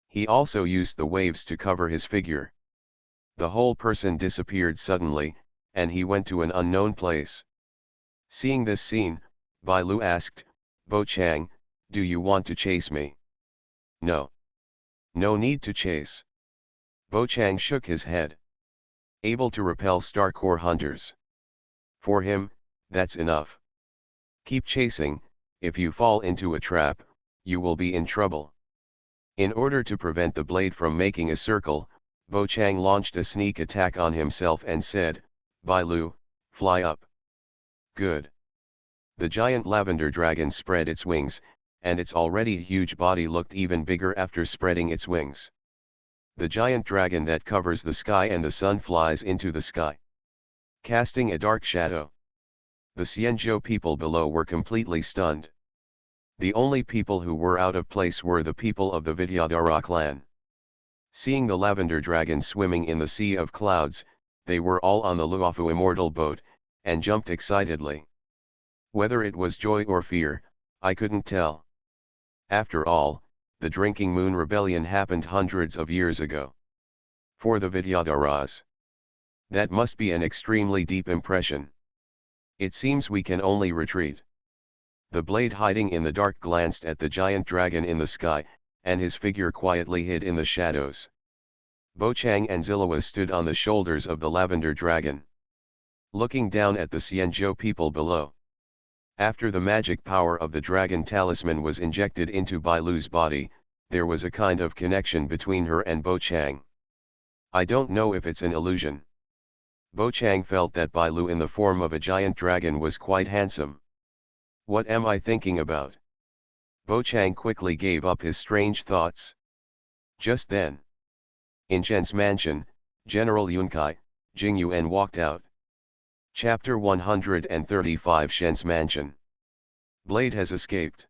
He also used the waves to cover his figure. The whole person disappeared suddenly, and he went to an unknown place. Seeing this scene, Bailu asked, "Bo Chang, do you want to chase me?" "No. No need to chase." Bo Chang shook his head. Able to repel Star Core Hunters. For him, that's enough. Keep chasing, if you fall into a trap, you will be in trouble. In order to prevent the blade from making a circle, Bo Chang launched a sneak attack on himself and said, "Bai Lu, fly up." Good. The giant lavender dragon spread its wings, and its already huge body looked even bigger after spreading its wings. The giant dragon that covers the sky and the sun flies into the sky, casting a dark shadow. The Xianzhou people below were completely stunned. The only people who were out of place were the people of the Vidyadhara clan. Seeing the lavender dragon swimming in the sea of clouds, they were all on the Luofu immortal boat, and jumped excitedly. Whether it was joy or fear, I couldn't tell. After all, the Drinking Moon Rebellion happened hundreds of years ago. For the Vidyadharas, that must be an extremely deep impression. It seems we can only retreat. The blade hiding in the dark glanced at the giant dragon in the sky, and his figure quietly hid in the shadows. Bo Chang and Zillowa stood on the shoulders of the lavender dragon, looking down at the Xianzhou people below. After the magic power of the dragon talisman was injected into Bai Lu's body, there was a kind of connection between her and Bo Chang. I don't know if it's an illusion. Bo Chang felt that Bai Lu in the form of a giant dragon was quite handsome. What am I thinking about? Bo Chang quickly gave up his strange thoughts. Just then, in Chen's mansion, General Yunkai, Jing Yuan walked out. Chapter 135 Shen's Mansion. Blade has escaped.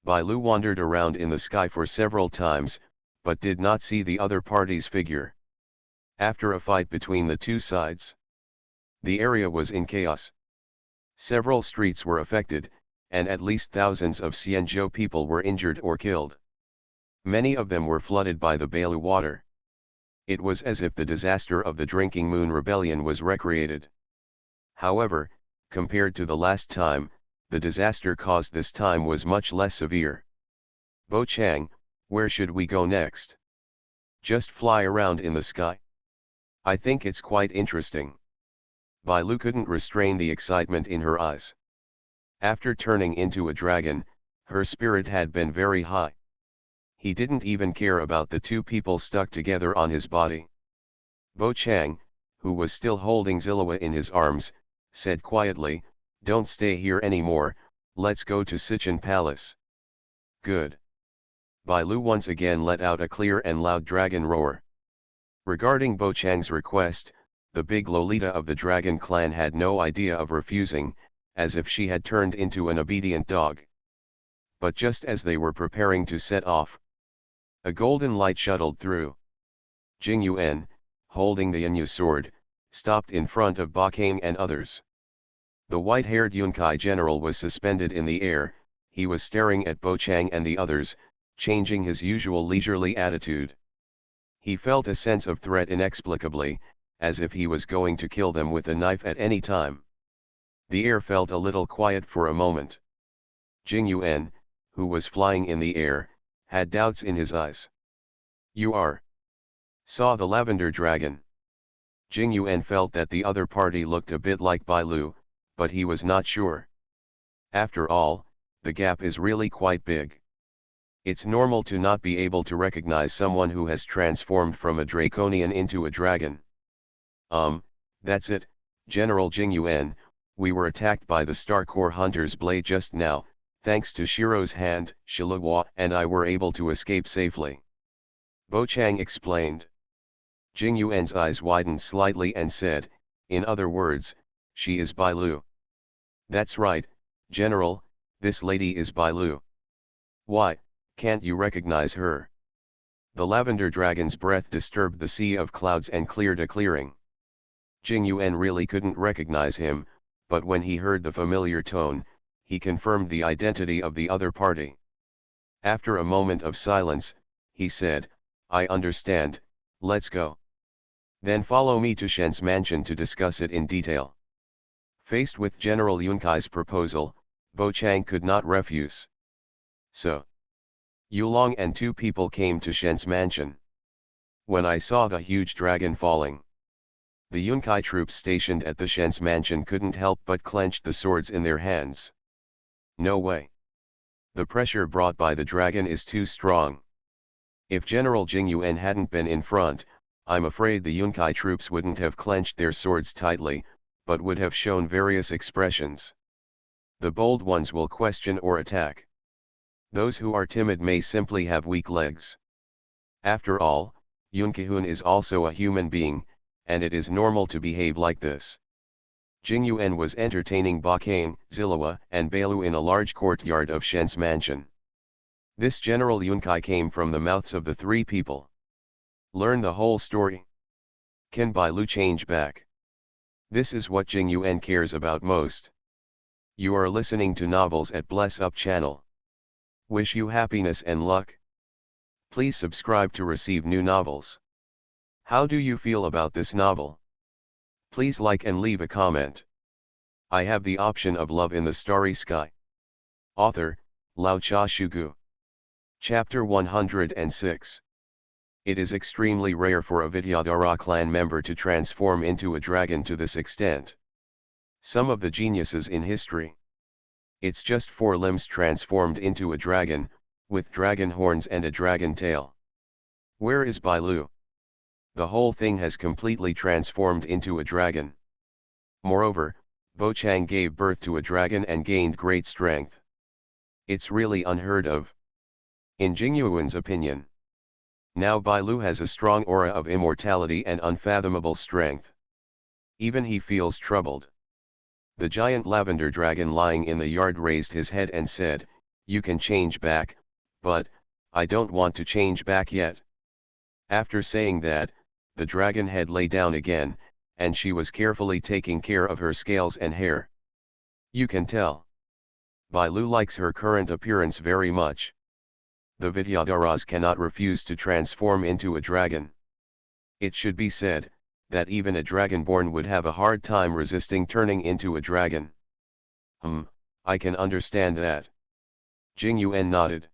Bai Lu wandered around in the sky for several times, but did not see the other party's figure. After a fight between the two sides, the area was in chaos. Several streets were affected, and at least thousands of Xianzhou people were injured or killed. Many of them were flooded by the Bailu water. It was as if the disaster of the Drinking Moon Rebellion was recreated. However, compared to the last time, the disaster caused this time was much less severe. Bo Chang, where should we go next? Just fly around in the sky? I think it's quite interesting. Bai Lu couldn't restrain the excitement in her eyes. After turning into a dragon, her spirit had been very high. He didn't even care about the two people stuck together on his body. Bo Chang, who was still holding Zillowa in his arms, said quietly, "Don't stay here anymore, let's go to Sichin Palace." Good. Bai Lu once again let out a clear and loud dragon roar. Regarding Bo Chang's request, the big Lolita of the dragon clan had no idea of refusing, as if she had turned into an obedient dog. But just as they were preparing to set off, a golden light shuttled through. Jing Yuan, holding the Yanyu sword, stopped in front of Ba Kang and others. The white-haired Yunkai general was suspended in the air. He was staring at Bo Chang and the others, changing his usual leisurely attitude. He felt a sense of threat inexplicably, as if he was going to kill them with a knife at any time. The air felt a little quiet for a moment. Jing Yuan, who was flying in the air, had doubts in his eyes. "You are?" "Saw the lavender dragon." Jing Yuan felt that the other party looked a bit like Bai Lu, but he was not sure. After all, the gap is really quite big. It's normal to not be able to recognize someone who has transformed from a draconian into a dragon. That's it, General Jing Yuan, we were attacked by the Star Core Hunter's blade just now. Thanks to Shiro's hand, Shiluwa and I were able to escape safely. Bo Chang explained. Jing Yuan's eyes widened slightly and said, "In other words, she is Bai Lu." "That's right, General, this lady is Bai Lu." "Why, can't you recognize her?" The lavender dragon's breath disturbed the sea of clouds and cleared a clearing. Jing Yuan really couldn't recognize him, but when he heard the familiar tone, he confirmed the identity of the other party. After a moment of silence, he said, "I understand, let's go. Then follow me to Shen's mansion to discuss it in detail." Faced with General Yunkai's proposal, Bo Chang could not refuse. So, Yulong and two people came to Shen's mansion. When I saw the huge dragon falling, the Yunkai troops stationed at the Shen's mansion couldn't help but clenched the swords in their hands. No way. The pressure brought by the dragon is too strong. If General Jing Yuan hadn't been in front, I'm afraid the Yunkai troops wouldn't have clenched their swords tightly, but would have shown various expressions. The bold ones will question or attack. Those who are timid may simply have weak legs. After all, Yun Kihun is also a human being, and it is normal to behave like this. Jing Yuan was entertaining Ba Kang, Zilawa, and Bailu in a large courtyard of Shen's mansion. This General Yunkai came from the mouths of the three people. Learn the whole story. Can Bailu change back? This is what Jing Yuan cares about most. You are listening to Novels at Bless Up channel. Wish you happiness and luck. Please subscribe to receive new novels. How do you feel about this novel? Please like and leave a comment. I have the option of Love in the Starry Sky. Author, Lao Cha Shugu. Chapter 106. It is extremely rare for a Vidyadhara clan member to transform into a dragon to this extent. Some of the geniuses in history. It's just 4 limbs transformed into a dragon, with dragon horns and a dragon tail. Where is Bailu? The whole thing has completely transformed into a dragon. Moreover, Bo Chang gave birth to a dragon and gained great strength. It's really unheard of. In Jing Yuan's opinion. Now Bailu has a strong aura of immortality and unfathomable strength. Even he feels troubled. The giant lavender dragon lying in the yard raised his head and said, "You can change back, but I don't want to change back yet." After saying that, the dragon head lay down again, and she was carefully taking care of her scales and hair. You can tell. Bailu likes her current appearance very much. The Vidyadharas cannot refuse to transform into a dragon. It should be said, that even a dragonborn would have a hard time resisting turning into a dragon. I can understand that. Jing Yuan nodded.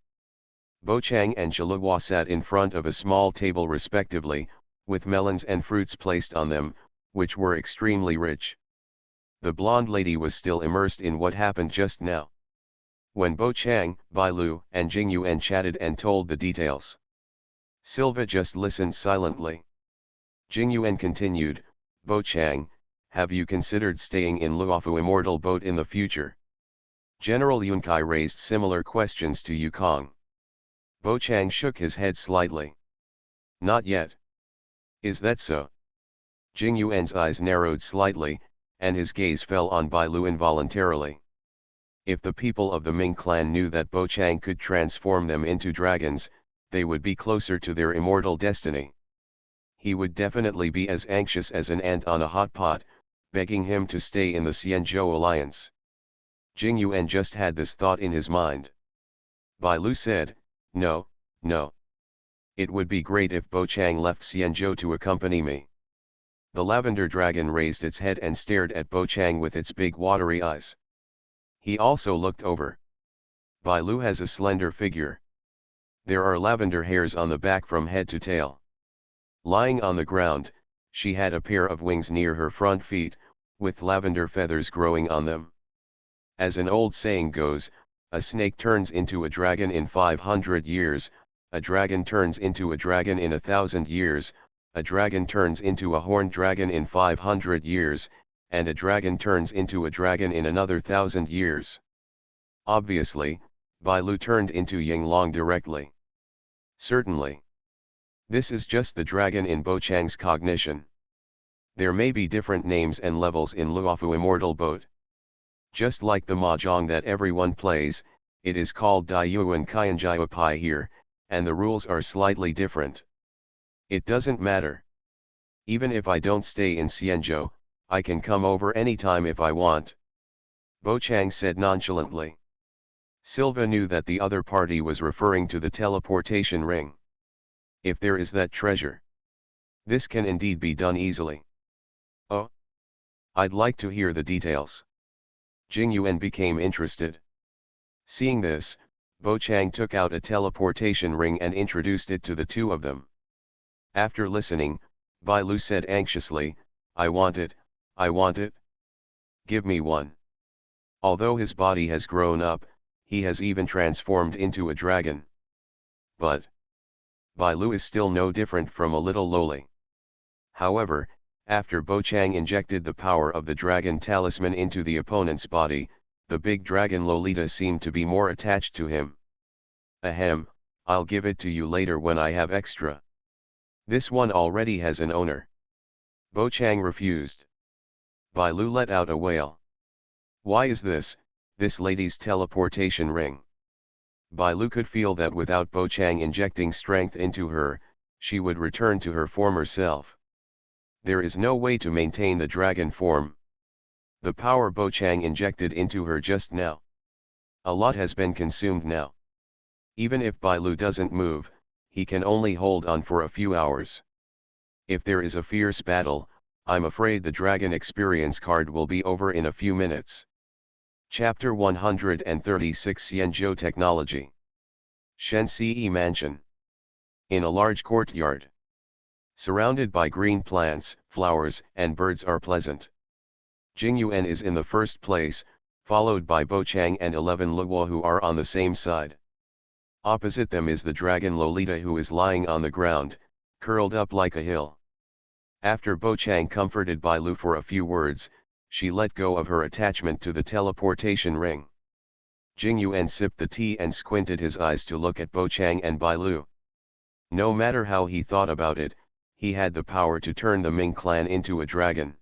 Bo Chang and Chalawa sat in front of a small table respectively, with melons and fruits placed on them, which were extremely rich. The blonde lady was still immersed in what happened just now. When Bo Chang, Bailu, and Jing Yuan chatted and told the details, Silva just listened silently. Jing Yuan continued, "Bo Chang, have you considered staying in Luofu Immortal Boat in the future?" General Yunkai raised similar questions to Yukong. Bo Chang shook his head slightly. "Not yet." "Is that so?" Jing Yuan's eyes narrowed slightly, and his gaze fell on Bailu involuntarily. If the people of the Ming clan knew that Bo Chang could transform them into dragons, they would be closer to their immortal destiny. He would definitely be as anxious as an ant on a hot pot, begging him to stay in the Xianzhou alliance. Jing Yuan just had this thought in his mind. Bailu said, No. It would be great if Bo Chang left Xianzhou to accompany me." The lavender dragon raised its head and stared at Bo Chang with its big watery eyes. He also looked over. Bailu has a slender figure. There are lavender hairs on the back from head to tail. Lying on the ground, she had a pair of wings near her front feet, with lavender feathers growing on them. As an old saying goes, a snake turns into a dragon in 500 years, a dragon turns into a dragon in 1,000 years, a dragon turns into a horned dragon in 500 years, and a dragon turns into a dragon in another 1,000 years. Obviously, Bailu turned into Yinglong directly. Certainly. This is just the dragon in Bo Chang's cognition. There may be different names and levels in Luofu Immortal Boat. Just like the mahjong that everyone plays, it is called Daiyuan Qianjiao Pai here, and the rules are slightly different. It doesn't matter. Even if I don't stay in Xianzhou, I can come over anytime if I want. Bo Chang said nonchalantly. Silva knew that the other party was referring to the teleportation ring. If there is that treasure, this can indeed be done easily. Oh? I'd like to hear the details. Jing Yuan became interested. Seeing this, Bo Chang took out a teleportation ring and introduced it to the two of them. After listening, Bailu said anxiously, I want it. Give me one." Although his body has grown up, he has even transformed into a dragon. But Bai Lu is still no different from a little lowly. However, after Bo Chang injected the power of the dragon talisman into the opponent's body, the big dragon Lolita seemed to be more attached to him. Ahem, I'll give it to you later when I have extra. This one already has an owner. Bo Chang refused. Bai Lu let out a wail. Why is this lady's teleportation ring? Bai Lu could feel that without Bo Chang injecting strength into her, she would return to her former self. There is no way to maintain the dragon form. The power Bo Chang injected into her just now. A lot has been consumed now. Even if Bai Lu doesn't move, he can only hold on for a few hours. If there is a fierce battle, I'm afraid the dragon experience card will be over in a few minutes. Chapter 136 Yanzhou Technology. Shensi Mansion. In a large courtyard. Surrounded by green plants, flowers, and birds are pleasant. Jing Yuan is in the first place, followed by Bo Chang and 11 Luo who are on the same side. Opposite them is the dragon Lolita who is lying on the ground, curled up like a hill. After Bo Chang comforted Bai Lu for a few words, she let go of her attachment to the teleportation ring. Jing Yuan sipped the tea and squinted his eyes to look at Bo Chang and Bai Lu. No matter how he thought about it, he had the power to turn the Ming clan into a dragon.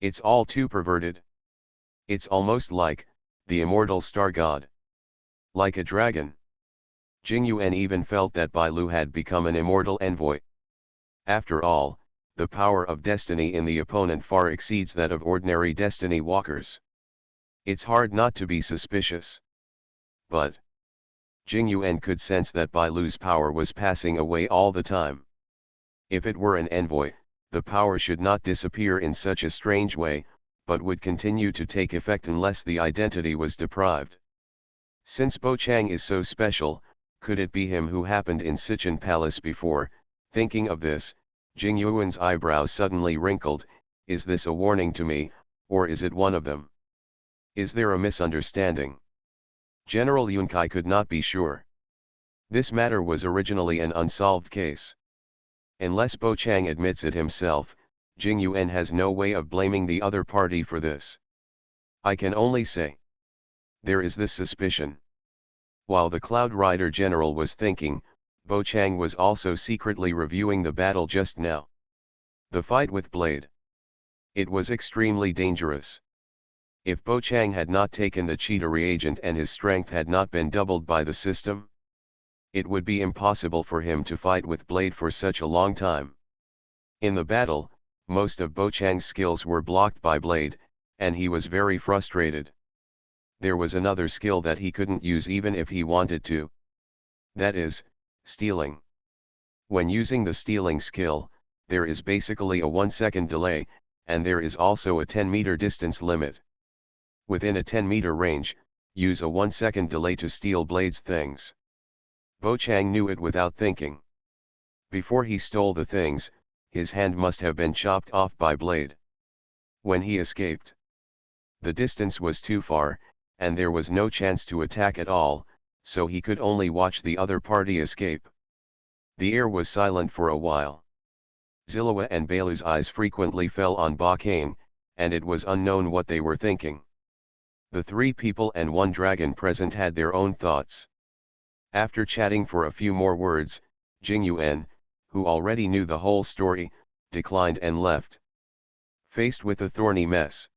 It's all too perverted. It's almost like the immortal star god. Like a dragon. Jing Yuan even felt that Bai Lu had become an immortal envoy. After all, the power of destiny in the opponent far exceeds that of ordinary destiny walkers. It's hard not to be suspicious. But Jing Yuan could sense that Bai Lu's power was passing away all the time. If it were an envoy, the power should not disappear in such a strange way, but would continue to take effect unless the identity was deprived. Since Bo Chang is so special, could it be him who happened in Sichan Palace before? Thinking of this, Jing Yuan's eyebrows suddenly wrinkled. Is this a warning to me, or is it one of them? Is there a misunderstanding? General Yunkai could not be sure. This matter was originally an unsolved case. Unless Bo Chang admits it himself, Jing Yuan has no way of blaming the other party for this. I can only say, there is this suspicion. While the Cloud Rider general was thinking, Bo Chang was also secretly reviewing the battle just now. The fight with Blade. It was extremely dangerous. If Bo Chang had not taken the cheetah reagent and his strength had not been doubled by the system, it would be impossible for him to fight with Blade for such a long time. In the battle, most of Bo Chang's skills were blocked by Blade, and he was very frustrated. There was another skill that he couldn't use even if he wanted to. That is, stealing. When using the stealing skill, there is basically a 1-second delay, and there is also a 10-meter distance limit. Within a 10-meter range, use a 1-second delay to steal Blade's things. Bo Chang knew it without thinking. Before he stole the things, his hand must have been chopped off by Blade. When he escaped, the distance was too far, and there was no chance to attack at all, so he could only watch the other party escape. The air was silent for a while. Zillowa and Bailu's eyes frequently fell on Ba Kane, and it was unknown what they were thinking. The 3 people and 1 dragon present had their own thoughts. After chatting for a few more words, Jing Yuan, who already knew the whole story, declined and left. Faced with a thorny mess,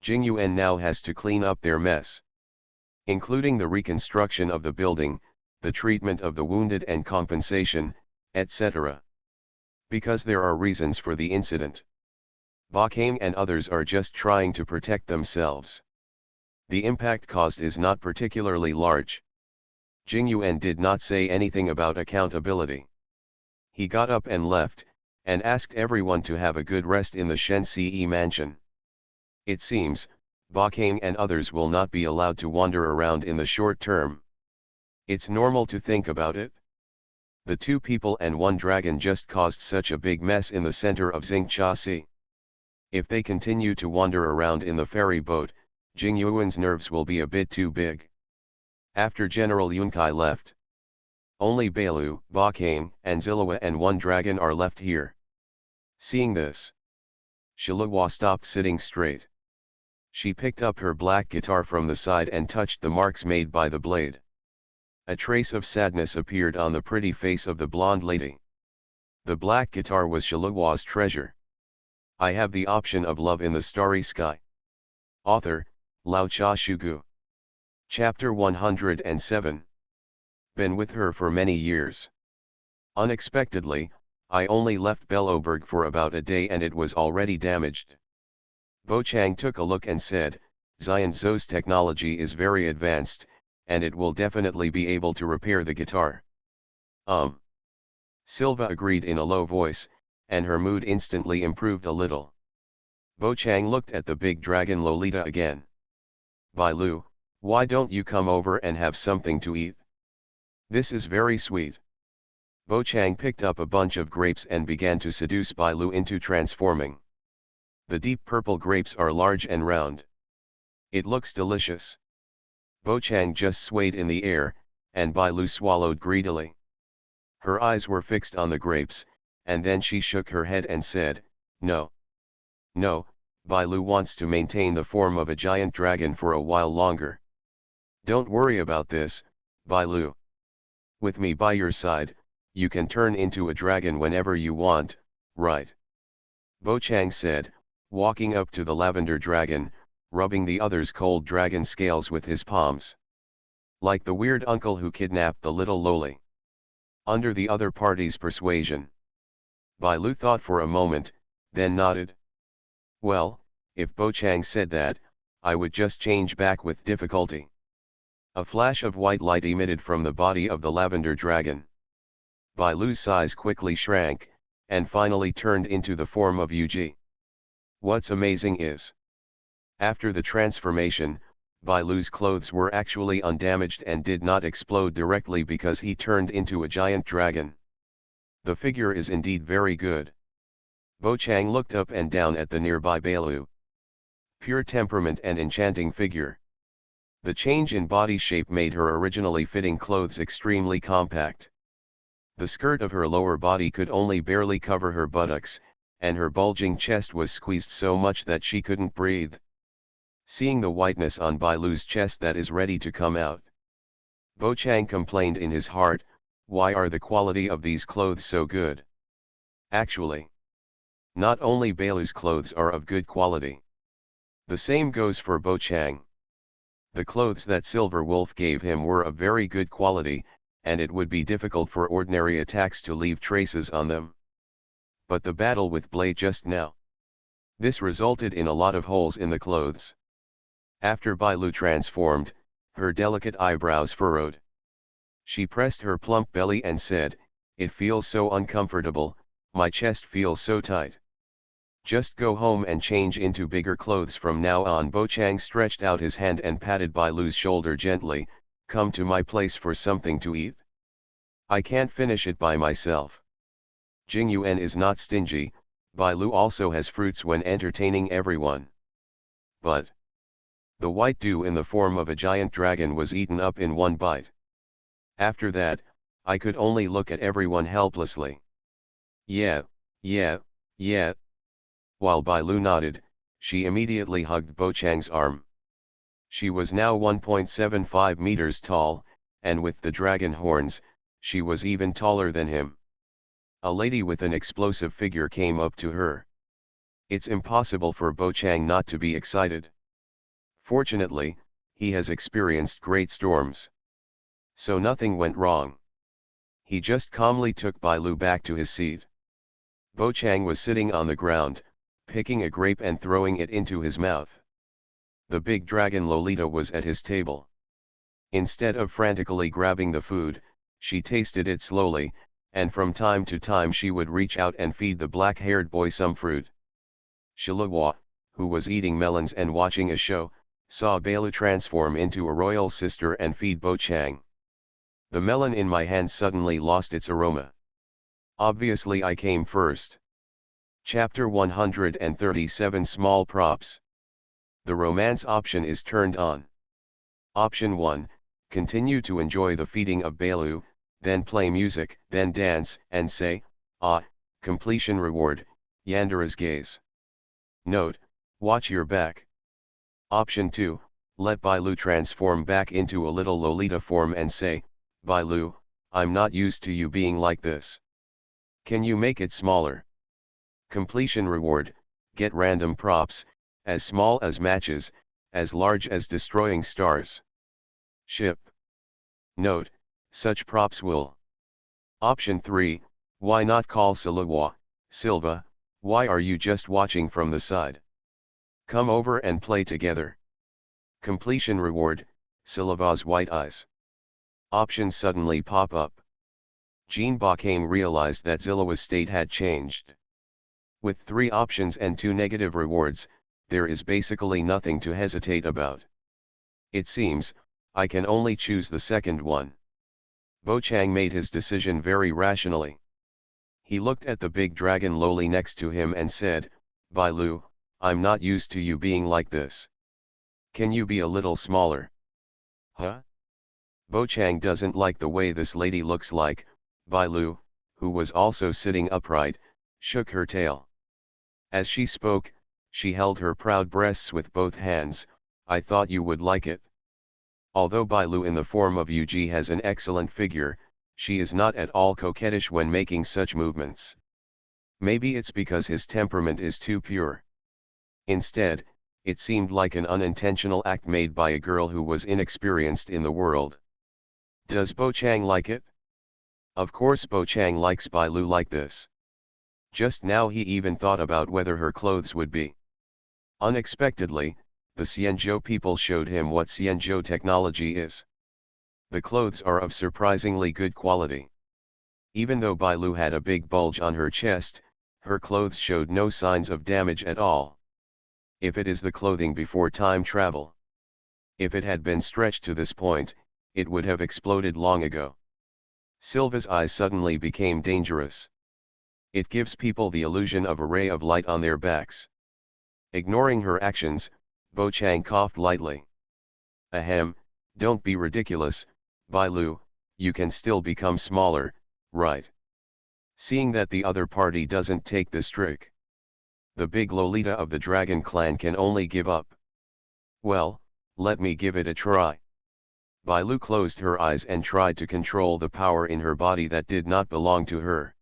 Jing Yuan now has to clean up their mess, including the reconstruction of the building, the treatment of the wounded and compensation, etc. Because there are reasons for the incident. Ba Kane and others are just trying to protect themselves. The impact caused is not particularly large. Jing Yuan did not say anything about accountability. He got up and left, and asked everyone to have a good rest in the Shensi mansion. It seems, Ba Kane and others will not be allowed to wander around in the short term. It's normal to think about it. The 2 people and 1 dragon just caused such a big mess in the center of Xingcha Sea. If they continue to wander around in the ferry boat, Jing Yuan's nerves will be a bit too big. After General Yunkai left, Only Bailu, Bakane, and Zillowa and one dragon are left here. Seeing this, Shalawa stopped sitting straight. She picked up her black guitar from the side and touched the marks made by the blade. A trace of sadness appeared on the pretty face of the blonde lady. The black guitar was Shalawa's treasure. I have the option of love in the starry sky. Author, Lao Cha Shugu. Chapter 107. Been with her for many years. Unexpectedly, I only left Belloberg for about a day and it was already damaged. Bo Chang took a look and said, Xianzhou's technology is very advanced, and it will definitely be able to repair the guitar. Silva agreed in a low voice, and her mood instantly improved a little. Bo Chang looked at the big dragon Lolita again. Bai Lu, why don't you come over and have something to eat? This is very sweet. Bo Chang picked up a bunch of grapes and began to seduce Bai Lu into transforming. The deep purple grapes are large and round. It looks delicious. Bo Chang just swayed in the air, and Bai Lu swallowed greedily. Her eyes were fixed on the grapes, and then she shook her head and said, No. No, Bai Lu wants to maintain the form of a giant dragon for a while longer. Don't worry about this, Bai Lu. With me by your side, you can turn into a dragon whenever you want, right? Bo Chang said, walking up to the lavender dragon, rubbing the other's cold dragon scales with his palms. Like the weird uncle who kidnapped the little loli. Under the other party's persuasion. Bai Lu thought for a moment, then nodded. Well, if Bo Chang said that, I would just change back with difficulty. A flash of white light emitted from the body of the lavender dragon. Bai Lu's size quickly shrank, and finally turned into the form of Yuji. What's amazing is, after the transformation, Bai Lu's clothes were actually undamaged and did not explode directly because he turned into a giant dragon. The figure is indeed very good. Bo Chang looked up and down at the nearby Bai Lu. Pure temperament and enchanting figure. The change in body shape made her originally fitting clothes extremely compact. The skirt of her lower body could only barely cover her buttocks, and her bulging chest was squeezed so much that she couldn't breathe. Seeing the whiteness on Bai Lu's chest that is ready to come out, Bo Chang complained in his heart, why are the quality of these clothes so good? Actually, not only Bai Lu's clothes are of good quality. The same goes for Bo Chang. The clothes that Silver Wolf gave him were of very good quality, and it would be difficult for ordinary attacks to leave traces on them. But the battle with Blade just now. This resulted in a lot of holes in the clothes. After Bai Lu transformed, her delicate eyebrows furrowed. She pressed her plump belly and said, It feels so uncomfortable, my chest feels so tight. Just go home and change into bigger clothes from now on. Bo Chang stretched out his hand and patted Bai Lu's shoulder gently, Come to my place for something to eat? I can't finish it by myself. Jing Yuan is not stingy, Bai Lu also has fruits when entertaining everyone. But the white dew in the form of a giant dragon was eaten up in one bite. After that, I could only look at everyone helplessly. Yeah. While Bai Lu nodded, she immediately hugged Bo Chang's arm. She was now 1.75 meters tall, and with the dragon horns, she was even taller than him. A lady with an explosive figure came up to her. It's impossible for Bo Chang not to be excited. Fortunately, he has experienced great storms. So nothing went wrong. He just calmly took Bai Lu back to his seat. Bo Chang was sitting on the ground, picking a grape and throwing it into his mouth. The big dragon Lolita was at his table. Instead of frantically grabbing the food, she tasted it slowly, and from time to time she would reach out and feed the black-haired boy some fruit. Shalawa, who was eating melons and watching a show, saw Bai Lu transform into a royal sister and feed Bo Chang. The melon in my hand suddenly lost its aroma. Obviously I came first. Chapter 137 Small Props. The romance option is turned on. Option 1, continue to enjoy the feeding of Bai Lu, then play music, then dance, and say, ah, completion reward, Yandera's gaze. Note, watch your back. Option 2, let Bailu transform back into a little Lolita form and say, Bailu, I'm not used to you being like this. Can you make it smaller? Completion reward, get random props, as small as matches, as large as destroying stars. Ship. Note, such props will. Option 3, why not call Silva, why are you just watching from the side? Come over and play together. Completion reward, Silva's white eyes. Options suddenly pop up. Jean Bacame realized that Zillawa's state had changed. With 3 options and 2 negative rewards, there is basically nothing to hesitate about. It seems, I can only choose the second one. Bo Chang made his decision very rationally. He looked at the big dragon lowly next to him and said, Bailu, I'm not used to you being like this. Can you be a little smaller? Huh? Bo Chang doesn't like the way this lady looks like. Bailu, who was also sitting upright, shook her tail. As she spoke, she held her proud breasts with both hands. I thought you would like it. Although Bailu in the form of Yuji has an excellent figure, she is not at all coquettish when making such movements. Maybe it's because his temperament is too pure. Instead, it seemed like an unintentional act made by a girl who was inexperienced in the world. Does Bo Chang like it? Of course Bo Chang likes Bailu like this. Just now he even thought about whether her clothes would be. Unexpectedly, the Xianzhou people showed him what Xianzhou technology is. The clothes are of surprisingly good quality. Even though Bailu had a big bulge on her chest, her clothes showed no signs of damage at all. If it is the clothing before time travel. If it had been stretched to this point, it would have exploded long ago. Silva's eyes suddenly became dangerous. It gives people the illusion of a ray of light on their backs. Ignoring her actions, Bo Chang coughed lightly. Ahem, don't be ridiculous, Bailu, you can still become smaller, right? Seeing that the other party doesn't take this trick. The big Lolita of the Dragon Clan can only give up. Well, let me give it a try. Bailu closed her eyes and tried to control the power in her body that did not belong to her.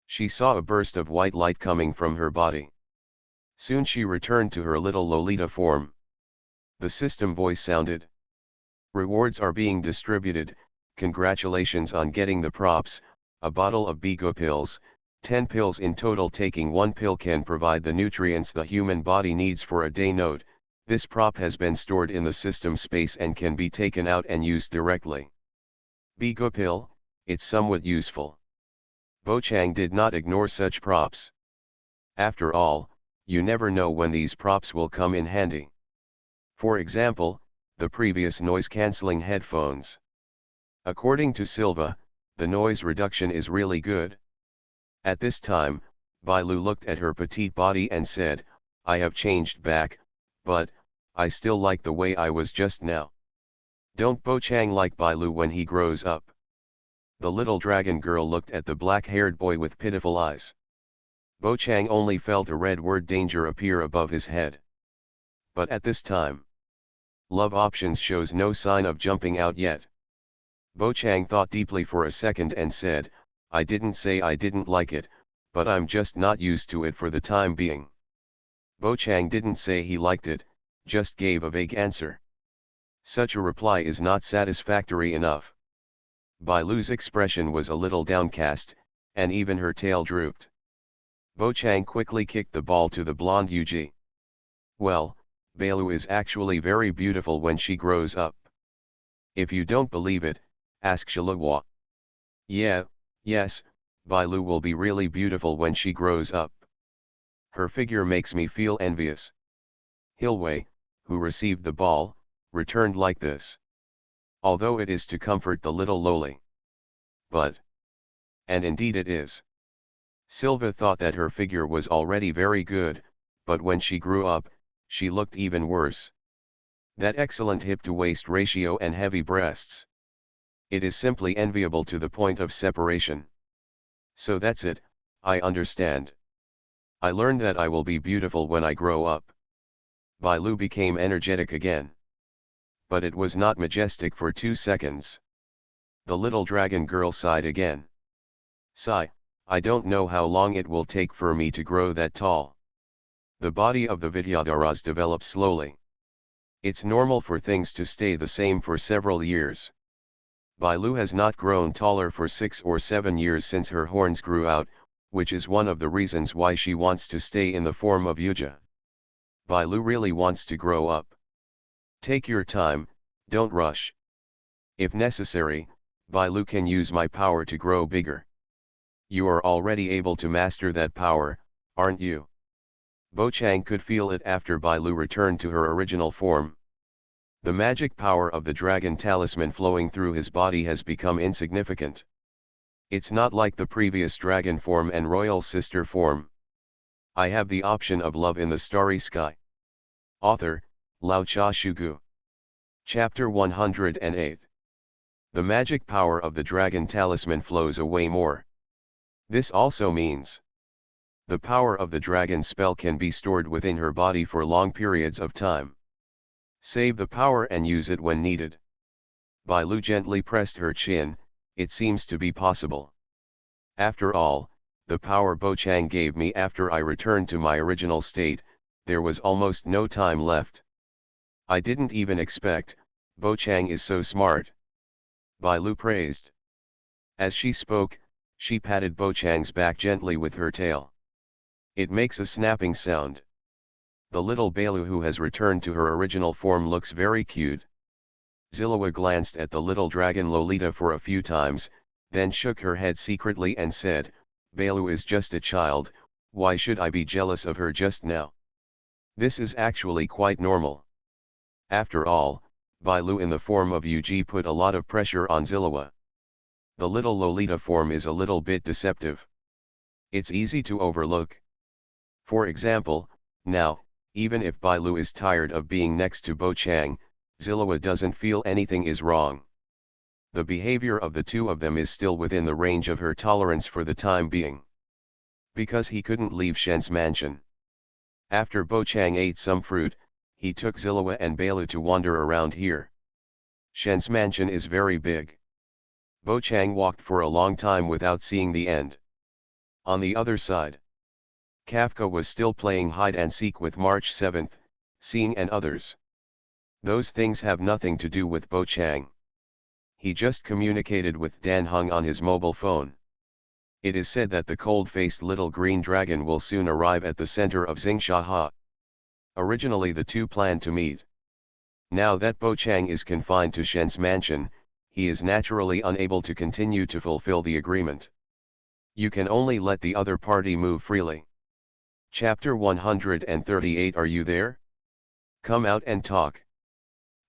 She saw a burst of white light coming from her body. Soon she returned to her little Lolita form. The system voice sounded. Rewards are being distributed, congratulations on getting the props, a bottle of Bigo pills, 10 pills in total. Taking 1 pill can provide the nutrients the human body needs for a day. Note, this prop has been stored in the system space and can be taken out and used directly. Bigo pill, it's somewhat useful. Bo Chang did not ignore such props. After all, you never know when these props will come in handy. For example, the previous noise-cancelling headphones. According to Silva, the noise reduction is really good. At this time, Bailu looked at her petite body and said, I have changed back, but, I still like the way I was just now. Don't Bo Chang like Bailu when he grows up? The little dragon girl looked at the black-haired boy with pitiful eyes. Bo Chang only felt a red word danger appear above his head. But at this time, love options shows no sign of jumping out yet. Bo Chang thought deeply for a second and said, I didn't say I didn't like it, but I'm just not used to it for the time being. Bo Chang didn't say he liked it, just gave a vague answer. Such a reply is not satisfactory enough. Bailu's expression was a little downcast, and even her tail drooped. Bo Chang quickly kicked the ball to the blonde Yuji. Well, Bailu is actually very beautiful when she grows up. If you don't believe it, ask Shilahua. Yes, Bailu will be really beautiful when she grows up. Her figure makes me feel envious. Hilwei, who received the ball, returned like this. Although it is to comfort the little lowly. But. And indeed it is. Silva thought that her figure was already very good, but when she grew up, she looked even worse. That excellent hip-to-waist ratio and heavy breasts. It is simply enviable to the point of separation. So that's it, I understand. I learned that I will be beautiful when I grow up. Bailu became energetic again. But it was not majestic for 2 seconds. The little dragon girl sighed again. Sigh, I don't know how long it will take for me to grow that tall. The body of the Vidyadharas develops slowly. It's normal for things to stay the same for several years. Bailu has not grown taller for 6 or 7 years since her horns grew out, which is one of the reasons why she wants to stay in the form of Yuja. Bailu really wants to grow up. Take your time, don't rush. If necessary, Bailu can use my power to grow bigger. You are already able to master that power, aren't you? Bochang could feel it after Bailu returned to her original form. The magic power of the dragon talisman flowing through his body has become insignificant. It's not like the previous dragon form and royal sister form. I have the option of love in the starry sky. Author, Lao Cha Shugu. Chapter 108. The magic power of the dragon talisman flows away more. This also means the power of the dragon spell can be stored within her body for long periods of time. Save the power and use it when needed. Bailu gently pressed her chin, it seems to be possible. After all, the power Bochang gave me after I returned to my original state, there was almost no time left. I didn't even expect, Bochang is so smart. Bailu praised. As she spoke, she patted Bochang's back gently with her tail. It makes a snapping sound. The little Bailu who has returned to her original form looks very cute. Zilawa glanced at the little dragon Lolita for a few times, then shook her head secretly and said, Bailu is just a child, why should I be jealous of her just now? This is actually quite normal. After all, Bailu in the form of Yuji put a lot of pressure on Zilawa. The little Lolita form is a little bit deceptive. It's easy to overlook. For example, now, even if Bailu is tired of being next to Bochang, Zilawa doesn't feel anything is wrong. The behavior of the two of them is still within the range of her tolerance for the time being. Because he couldn't leave Shen's mansion. After Bochang ate some fruit, he took Zilawa and Bailu to wander around here. Shen's mansion is very big. Bochang walked for a long time without seeing the end. On the other side, Kafka was still playing hide and seek with March 7th, Seeing and others. Those things have nothing to do with Bochang. He just communicated with Dan Hung on his mobile phone. It is said that the cold-faced little green dragon will soon arrive at the center of Xingsha. Originally the two planned to meet. Now that Bochang is confined to Shen's mansion, he is naturally unable to continue to fulfill the agreement. You can only let the other party move freely. Chapter 138. Are you there? Come out and talk.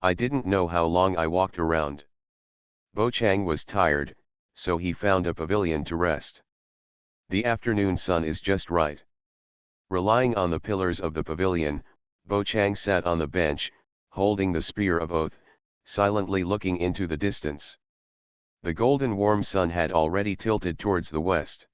I didn't know how long I walked around. Bochang was tired, so he found a pavilion to rest. The afternoon sun is just right. Relying on the pillars of the pavilion, Bochang sat on the bench, holding the spear of oath, silently looking into the distance. The golden warm sun had already tilted towards the west.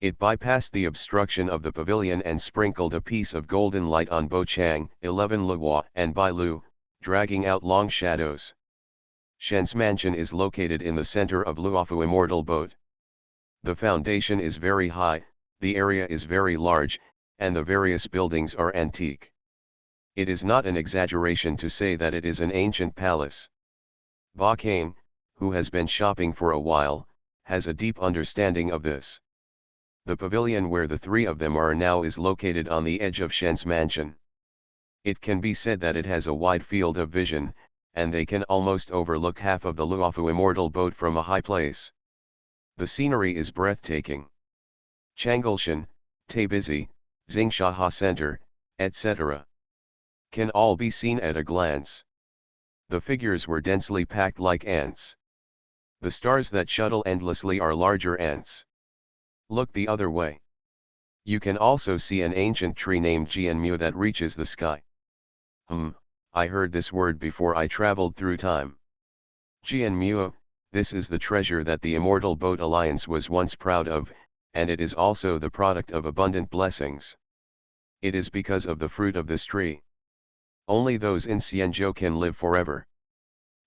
It bypassed the obstruction of the pavilion and sprinkled a piece of golden light on Bochang, 11 Luo and Bailu, dragging out long shadows. Shen's mansion is located in the center of Luofu Immortal Boat. The foundation is very high, the area is very large, and the various buildings are antique. It is not an exaggeration to say that it is an ancient palace. Ba Kane, who has been shopping for a while, has a deep understanding of this. The pavilion where the three of them are now is located on the edge of Shen's mansion. It can be said that it has a wide field of vision, and they can almost overlook half of the Luofu Immortal Boat from a high place. The scenery is breathtaking. Changelshan, Teibizi, Xingsha Center, etc. can all be seen at a glance. The figures were densely packed like ants. The stars that shuttle endlessly are larger ants. Look the other way. You can also see an ancient tree named Jianmu that reaches the sky. I heard this word before I traveled through time. Jianmu, This is the treasure that the immortal boat alliance was once proud of, and it is also the product of abundant blessings. It is because of the fruit of this tree. Only those in Xianzhou can live forever.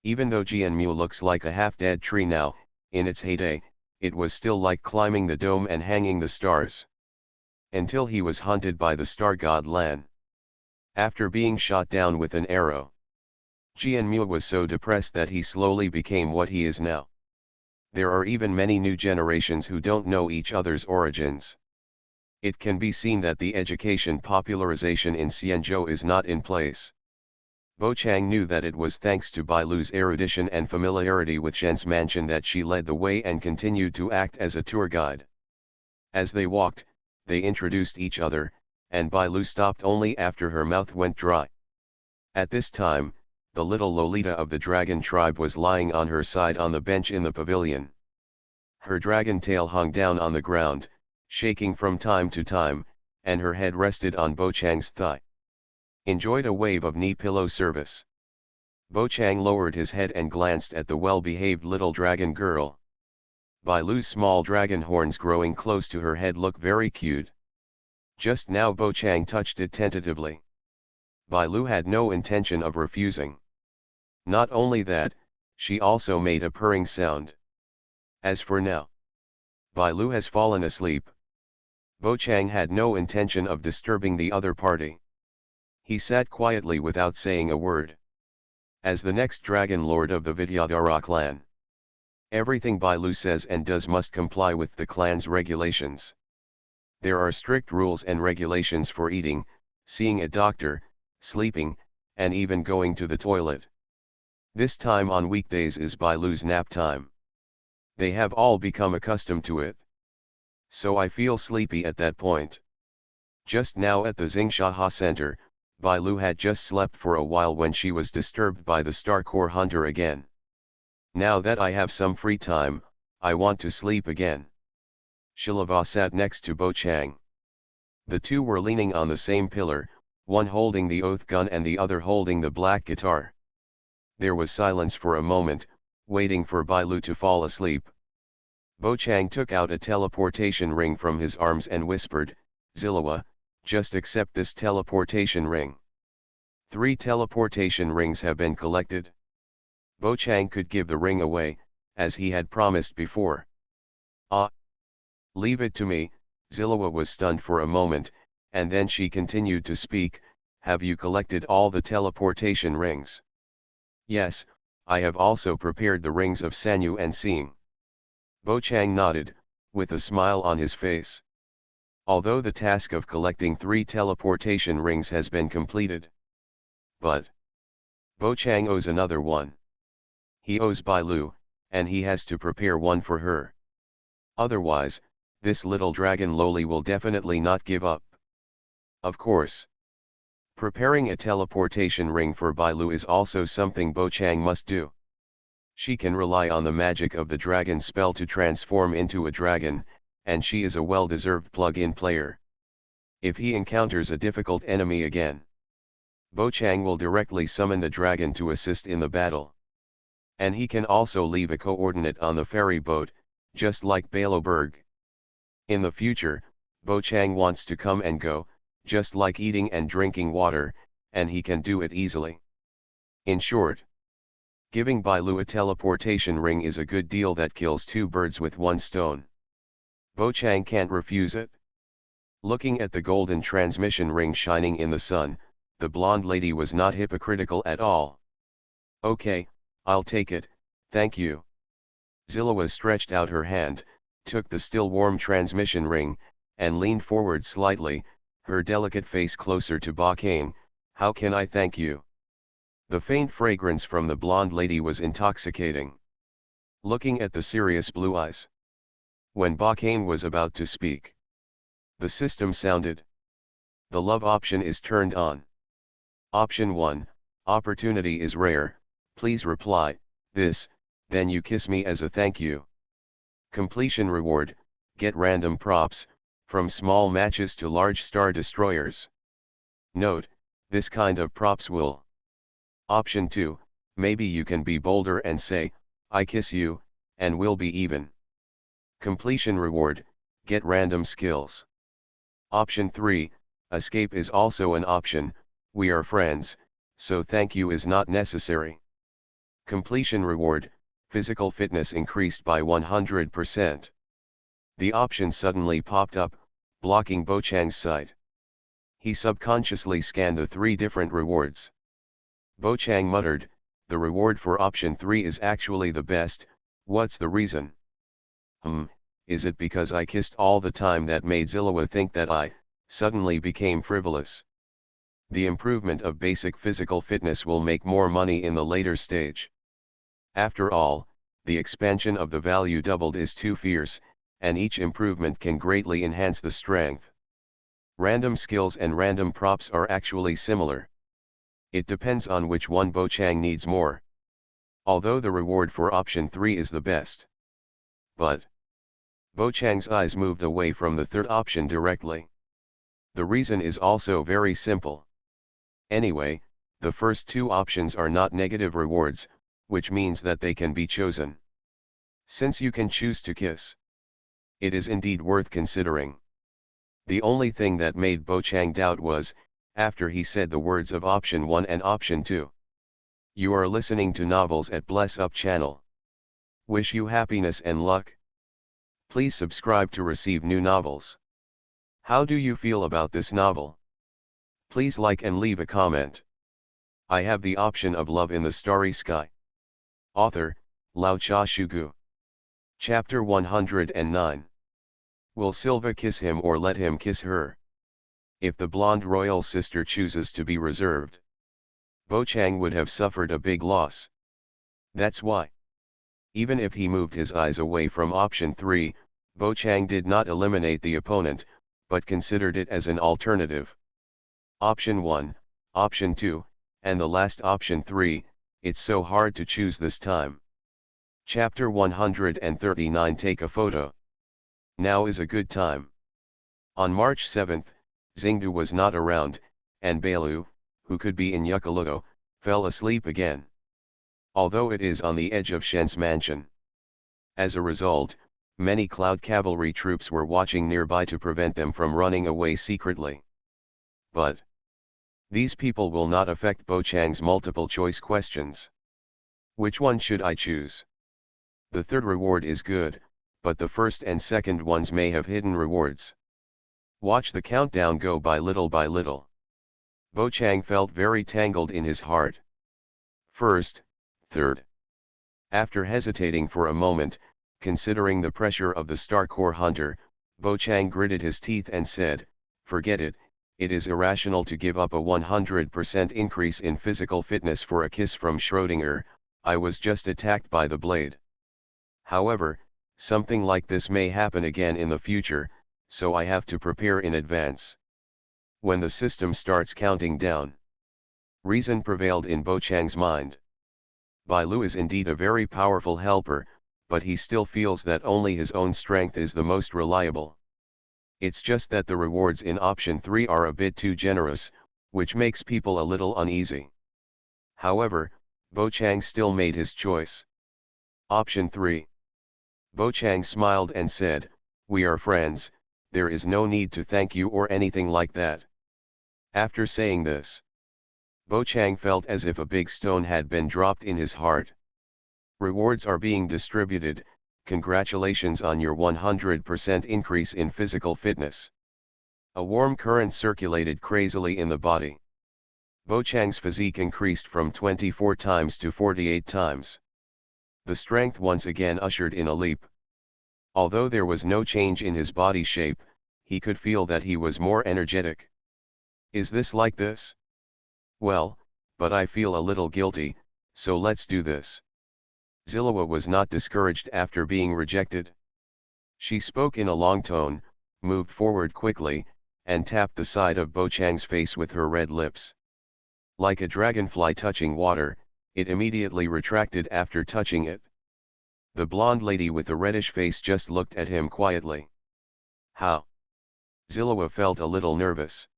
Even though Jianmu looks like a half-dead tree now, in its heyday, it was still like climbing the dome and hanging the stars. Until he was hunted by the star god Lan. After being shot down with an arrow, Jianmu was so depressed that he slowly became what he is now. There are even many new generations who don't know each other's origins. It can be seen that the education popularization in Xianzhou is not in place. Bo Chang knew that it was thanks to Bai Lu's erudition and familiarity with Shen's mansion that she led the way and continued to act as a tour guide. As they walked, they introduced each other, and Bai Lu stopped only after her mouth went dry. At this time, the little Lolita of the dragon tribe was lying on her side on the bench in the pavilion. Her dragon tail hung down on the ground, shaking from time to time, and her head rested on Bo Chang's thigh. Enjoyed a wave of knee pillow service. Bo Chang lowered his head and glanced at the well-behaved little dragon girl. Bai Lu's small dragon horns growing close to her head look very cute. Just now Bo Chang touched it tentatively. Bai Lu had no intention of refusing. Not only that, she also made a purring sound. As for now, Bai Lu has fallen asleep. Bo Chang had no intention of disturbing the other party. He sat quietly without saying a word. As the next Dragon Lord of the Vidyadhara clan, everything Bai Lu says and does must comply with the clan's regulations. There are strict rules and regulations for eating, seeing a doctor, sleeping, and even going to the toilet. This time on weekdays is Bai Lu's nap time. They have all become accustomed to it. So I feel sleepy at that point. Just now at the Xingsha Center, Bai Lu had just slept for a while when she was disturbed by the Star Core Hunter again. Now that I have some free time, I want to sleep again. Shilava sat next to Bo Chang. The two were leaning on the same pillar, one holding the oath gun and the other holding the black guitar. There was silence for a moment, waiting for Bai Lu to fall asleep. Bo Chang took out a teleportation ring from his arms and whispered, "Zilawa, just accept this teleportation ring." 3 teleportation rings have been collected. Bo Chang could give the ring away, as he had promised before. "Ah! Leave it to me." Zilawa was stunned for a moment, and then she continued to speak, "Have you collected all the teleportation rings?" "Yes, I have also prepared the rings of Sanyu and Seeing." Bo Chang nodded, with a smile on his face. Although the task of collecting 3 teleportation rings has been completed. But Bo Chang owes another one. He owes Bai Lu, and he has to prepare one for her. Otherwise, this little dragon loli will definitely not give up. Of course, preparing a teleportation ring for Bai Lu is also something Bo Chang must do. She can rely on the magic of the dragon spell to transform into a dragon, and she is a well-deserved plug-in player. If he encounters a difficult enemy again, Bo Chang will directly summon the dragon to assist in the battle. And he can also leave a coordinate on the ferry boat, just like Baloberg. In the future, Bo Chang wants to come and go, just like eating and drinking water, and he can do it easily. In short, giving Bai Lu a teleportation ring is a good deal that kills 2 birds with 1 stone. Bo Chang can't refuse it. Looking at the golden transmission ring shining in the sun, the blonde lady was not hypocritical at all. "Okay, I'll take it, thank you." Zilawa stretched out her hand, took the still warm transmission ring, and leaned forward slightly, her delicate face closer to Ba Kane. "How can I thank you?" The faint fragrance from the blonde lady was intoxicating. Looking at the serious blue eyes. When Ba Kane was about to speak, the system sounded. The love option is turned on. Option 1, opportunity is rare, please reply, this, then you kiss me as a thank you. Completion reward, get random props, from small matches to large star destroyers. Note, this kind of props will. Option 2, maybe you can be bolder and say, I kiss you, and will be even. Completion reward, get random skills. Option 3, escape is also an option, we are friends, so thank you is not necessary. Completion reward, physical fitness increased by 100%. The option suddenly popped up, blocking Bo Chang's sight. He subconsciously scanned the 3 different rewards. Bo Chang muttered, the reward for option 3 is actually the best, what's the reason? Is it because I kissed all the time that made Zillowa think that I, suddenly became frivolous? The improvement of basic physical fitness will make more money in the later stage. After all, the expansion of the value doubled is too fierce, and each improvement can greatly enhance the strength. Random skills and random props are actually similar. It depends on which one Bo Chang needs more. Although the reward for option 3 is the best. But Bo Chang's eyes moved away from the third option directly. The reason is also very simple. Anyway, the first 2 options are not negative rewards, which means that they can be chosen. Since you can choose to kiss, it is indeed worth considering. The only thing that made Bo Chang doubt was, after he said the words of option 1 and option 2. You are listening to Novels at Bless Up channel. Wish you happiness and luck. Please subscribe to receive new novels. How do you feel about this novel? Please like and leave a comment. I have the option of Love in the Starry Sky. Author, Lao Cha Shugu. Chapter 109. Will Silva kiss him or let him kiss her? If the blonde royal sister chooses to be reserved, Bo Chang would have suffered a big loss. That's why. Even if he moved his eyes away from option 3, Bo Chang did not eliminate the opponent, but considered it as an alternative. Option 1, option 2, and the last option 3, it's so hard to choose this time. Chapter 139. Take a photo. Now is a good time. On March 7, Xingdu was not around, and Bailu, who could be in Yuculugo, fell asleep again. Although it is on the edge of Shen's mansion. As a result, many Cloud Cavalry troops were watching nearby to prevent them from running away secretly. But these people will not affect Bo Chang's multiple choice questions. Which one should I choose? The third reward is good, but the first and second ones may have hidden rewards. Watch the countdown go by little by little. Bo Chang felt very tangled in his heart. First, third. After hesitating for a moment, considering the pressure of the Star Core Hunter, Bo Chang gritted his teeth and said, forget it, it is irrational to give up a 100% increase in physical fitness for a kiss from Schrödinger, I was just attacked by the blade. However, something like this may happen again in the future, so I have to prepare in advance. When the system starts counting down, reason prevailed in Bo Chang's mind. Bai Lu is indeed a very powerful helper, but he still feels that only his own strength is the most reliable. It's just that the rewards in option 3 are a bit too generous, which makes people a little uneasy. However, Bo Chang still made his choice. Option 3. Bo Chang smiled and said, we are friends, there is no need to thank you or anything like that. After saying this, Bo Chang felt as if a big stone had been dropped in his heart. Rewards are being distributed, congratulations on your 100% increase in physical fitness. A warm current circulated crazily in the body. Bo Chang's physique increased from 24 times to 48 times. The strength once again ushered in a leap. Although there was no change in his body shape, he could feel that he was more energetic. Is this like this? Well, but I feel a little guilty, so let's do this. Zillowa was not discouraged after being rejected. She spoke in a long tone, moved forward quickly, and tapped the side of Bo Chang's face with her red lips. Like a dragonfly touching water, it immediately retracted after touching it. The blonde lady with the reddish face just looked at him quietly. How? Zillowa felt a little nervous.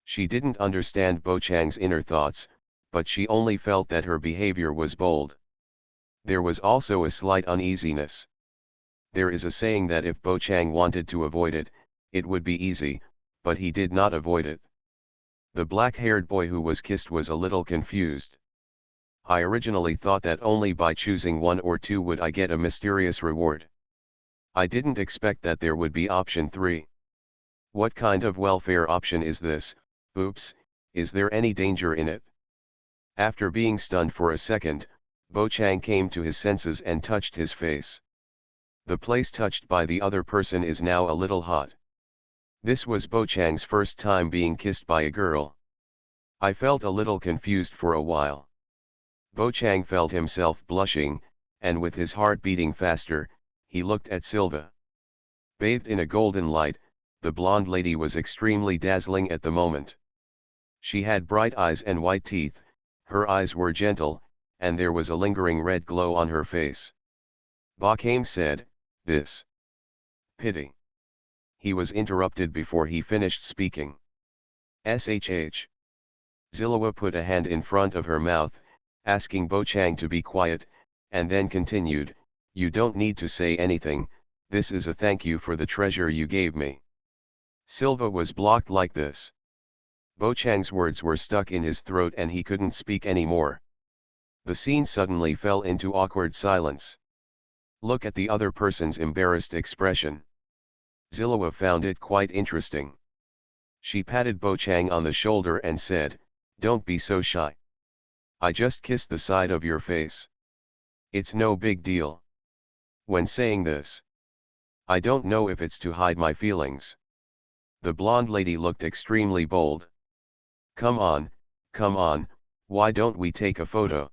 She didn't understand Bo Chang's inner thoughts, but she only felt that her behavior was bold. There was also a slight uneasiness. There is a saying that if Bo Chang wanted to avoid it, it would be easy, but he did not avoid it. The black-haired boy who was kissed was a little confused. I originally thought that only by choosing one or two would I get a mysterious reward. I didn't expect that there would be option 3. What kind of welfare option is this? Oops, is there any danger in it? After being stunned for a second, Bo Chang came to his senses and touched his face. The place touched by the other person is now a little hot. This was Bo Chang's first time being kissed by a girl. I felt a little confused for a while. Bo Chang felt himself blushing, and with his heart beating faster, he looked at Silva. Bathed in a golden light, the blonde lady was extremely dazzling at the moment. She had bright eyes and white teeth, her eyes were gentle, and there was a lingering red glow on her face. Ba Kame said, "This. Pity." He was interrupted before he finished speaking. SHH. Zillowa put a hand in front of her mouth, asking Bo Chang to be quiet, and then continued, "You don't need to say anything, this is a thank you for the treasure you gave me." Silva was blocked like this. Bo Chang's words were stuck in his throat and he couldn't speak anymore. The scene suddenly fell into awkward silence. Look at the other person's embarrassed expression. Zillowa found it quite interesting. She patted Bo Chang on the shoulder and said, "Don't be so shy. I just kissed the side of your face. It's no big deal." When saying this, I don't know if it's to hide my feelings. The blonde lady looked extremely bold. Come on, why don't we take a photo?"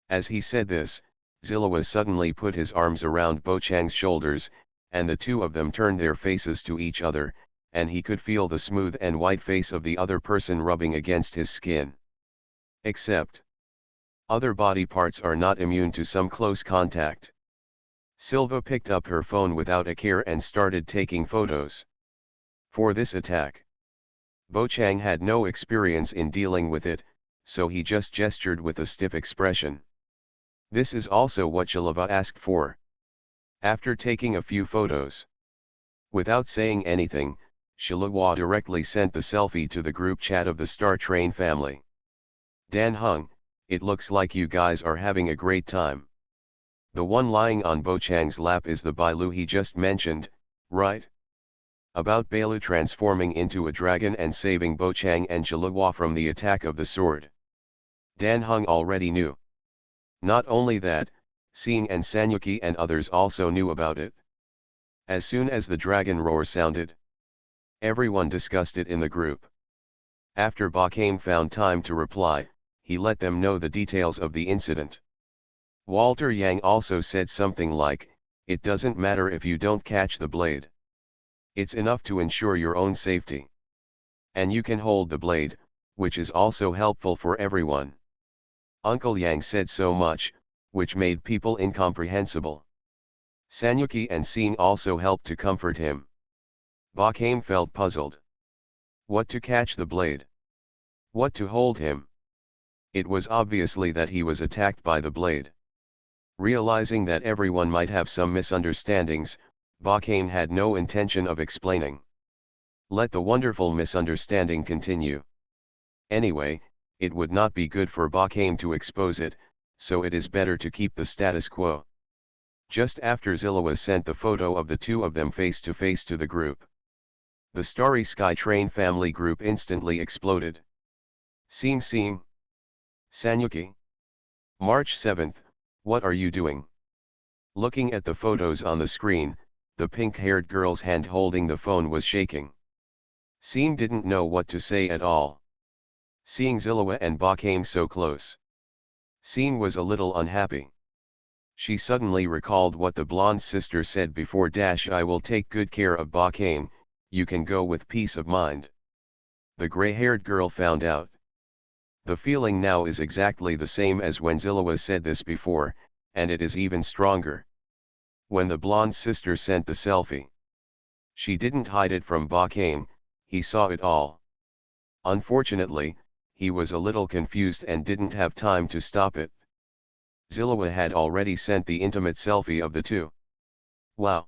As he said this, Zillowa suddenly put his arms around Bo Chang's shoulders, and the two of them turned their faces to each other, and he could feel the smooth and white face of the other person rubbing against his skin. Except, other body parts are not immune to some close contact. Silva picked up her phone without a care and started taking photos. For this attack, Bo Chang had no experience in dealing with it, so he just gestured with a stiff expression. This is also what Zillowa asked for. After taking a few photos, without saying anything, Zillowa directly sent the selfie to the group chat of the Star Train family. "Dan Hung, it looks like you guys are having a great time. The one lying on Bo Chang's lap is the Bailu he just mentioned, right? About Bailu transforming into a dragon and saving Bo Chang and Zillowa from the attack of the sword." Dan Hung already knew. Not only that, Seeing and Sanyuki and others also knew about it. As soon as the dragon roar sounded, everyone discussed it in the group. After Ba Kame found time to reply, he let them know the details of the incident. Walter Yang also said something like, "It doesn't matter if you don't catch the blade. It's enough to ensure your own safety. And you can hold the blade, which is also helpful for everyone." Uncle Yang said so much, which made people incomprehensible. Sanyuki and Seeing also helped to comfort him. Ba Kame felt puzzled. What to catch the blade? What to hold him? It was obviously that he was attacked by the blade. Realizing that everyone might have some misunderstandings, Ba Kame had no intention of explaining. Let the wonderful misunderstanding continue. Anyway, it would not be good for Ba Kame to expose it, so it is better to keep the status quo. Just after Zillowa sent the photo of the two of them face to face to the group, the Starry Sky Train family group instantly exploded. Seeing. Sanyuki. March 7th, what are you doing? Looking at the photos on the screen, the pink-haired girl's hand holding the phone was shaking. Seeing didn't know what to say at all. Seeing Zillowa and Ba Kame so close, Seeing was a little unhappy. She suddenly recalled what the blonde sister said before - "I will take good care of Ba Kame, you can go with peace of mind." The gray-haired girl found out. The feeling now is exactly the same as when Zillowa said this before, and it is even stronger. When the blonde sister sent the selfie, she didn't hide it from Ba Kame, he saw it all. Unfortunately, he was a little confused and didn't have time to stop it. Zillowa had already sent the intimate selfie of the two. Wow.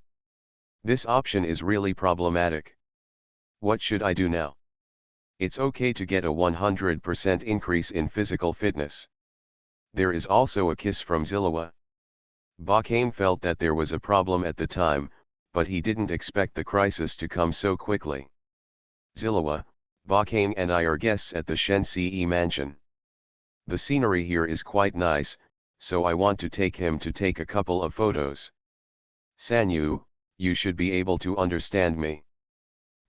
This option is really problematic. What should I do now? It's okay to get a 100% increase in physical fitness. There is also a kiss from Zillowa. BasedonaVideoGame felt that there was a problem at the time, but he didn't expect the crisis to come so quickly. Zillowa, BasedonaVideoGame and I are guests at the Shen-Ce mansion. The scenery here is quite nice, so I want to take him to take a couple of photos. Sanyu, you should be able to understand me.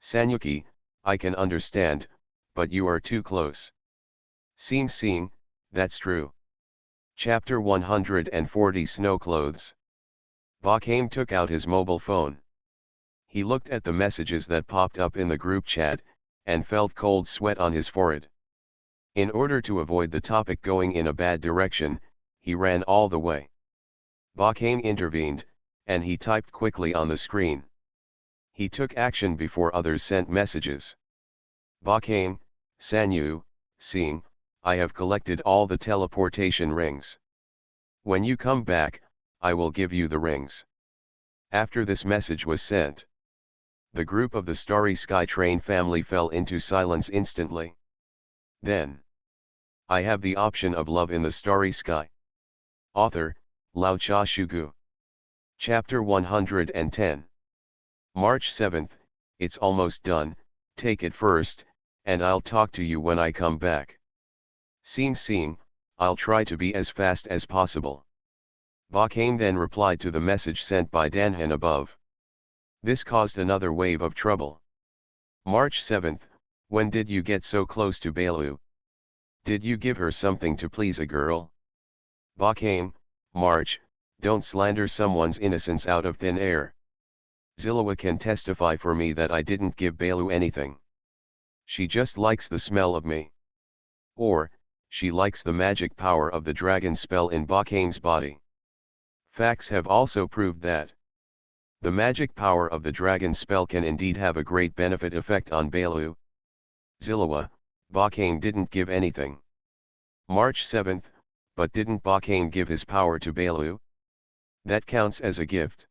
Sanyuki, I can understand, but you are too close. Seeing, that's true. Chapter 140 Snow Clothes. BasedonaVideoGame took out his mobile phone. He looked at the messages that popped up in the group chat, and felt cold sweat on his forehead. In order to avoid the topic going in a bad direction, he ran all the way. BasedonaVideoGame intervened, and he typed quickly on the screen. He took action before others sent messages. BasedonaVideoGame, Sanyu, seeing, I have collected all the teleportation rings. When you come back, I will give you the rings. After this message was sent, the group of the Starry Sky Train family fell into silence instantly. Then, I have the option of love in the starry sky. Author, Lao Cha Shugu. Chapter 110. March 7th, it's almost done, take it first, and I'll talk to you when I come back. Seeing, I'll try to be as fast as possible. BasedonaVideoGame then replied to the message sent by Danhan above. This caused another wave of trouble. March 7th, when did you get so close to Bailu? Did you give her something to please a girl? BasedonaVideoGame, March, don't slander someone's innocence out of thin air. Zillowa can testify for me that I didn't give Bailu anything. She just likes the smell of me. Or, she likes the magic power of the dragon spell in BasedonaVideoGame's body. Facts have also proved that the magic power of the dragon spell can indeed have a great benefit effect on Bailu. Zillowa, BasedonaVideoGame didn't give anything. March 7th, but didn't BasedonaVideoGame give his power to Bailu? That counts as a gift.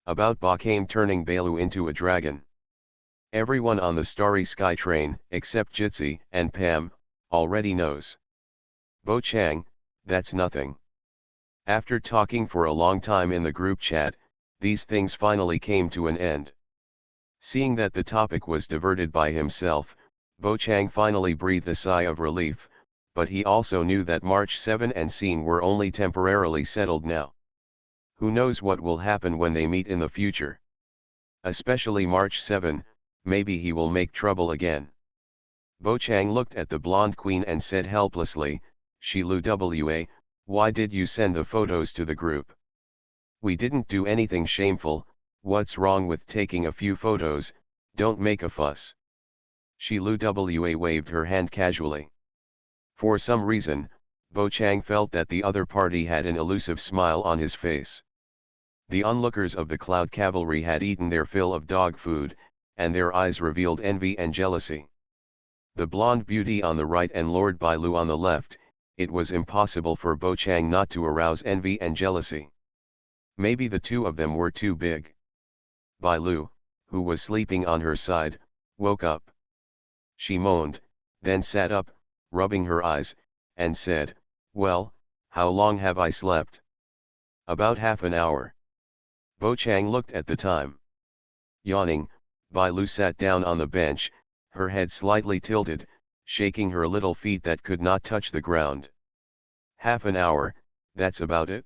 About BasedonaVideoGame turning Bailu into a dragon. Everyone on the Starry Sky Train, except Jitsi and Pam, already knows. Bo Chang, that's nothing. After talking for a long time in the group chat, these things finally came to an end. Seeing that the topic was diverted by himself, Bo Chang finally breathed a sigh of relief, but he also knew that March 7 and Scene were only temporarily settled now. Who knows what will happen when they meet in the future? Especially March 7, maybe he will make trouble again. Bo Chang looked at the blonde queen and said helplessly, Shilu Wa, why did you send the photos to the group? We didn't do anything shameful, what's wrong with taking a few photos, don't make a fuss. Shilu Wa waved her hand casually. For some reason, Bo Chang felt that the other party had an elusive smile on his face. The onlookers of the Cloud Cavalry had eaten their fill of dog food, and their eyes revealed envy and jealousy. The blonde beauty on the right and Lord Bailu on the left, it was impossible for Bo Chang not to arouse envy and jealousy. Maybe the two of them were too big. Bailu, who was sleeping on her side, woke up. She moaned, then sat up, rubbing her eyes, and said, well, how long have I slept? About half an hour. Bo Chang looked at the time. Yawning, Bailu sat down on the bench, her head slightly tilted, shaking her little feet that could not touch the ground. Half an hour, that's about it?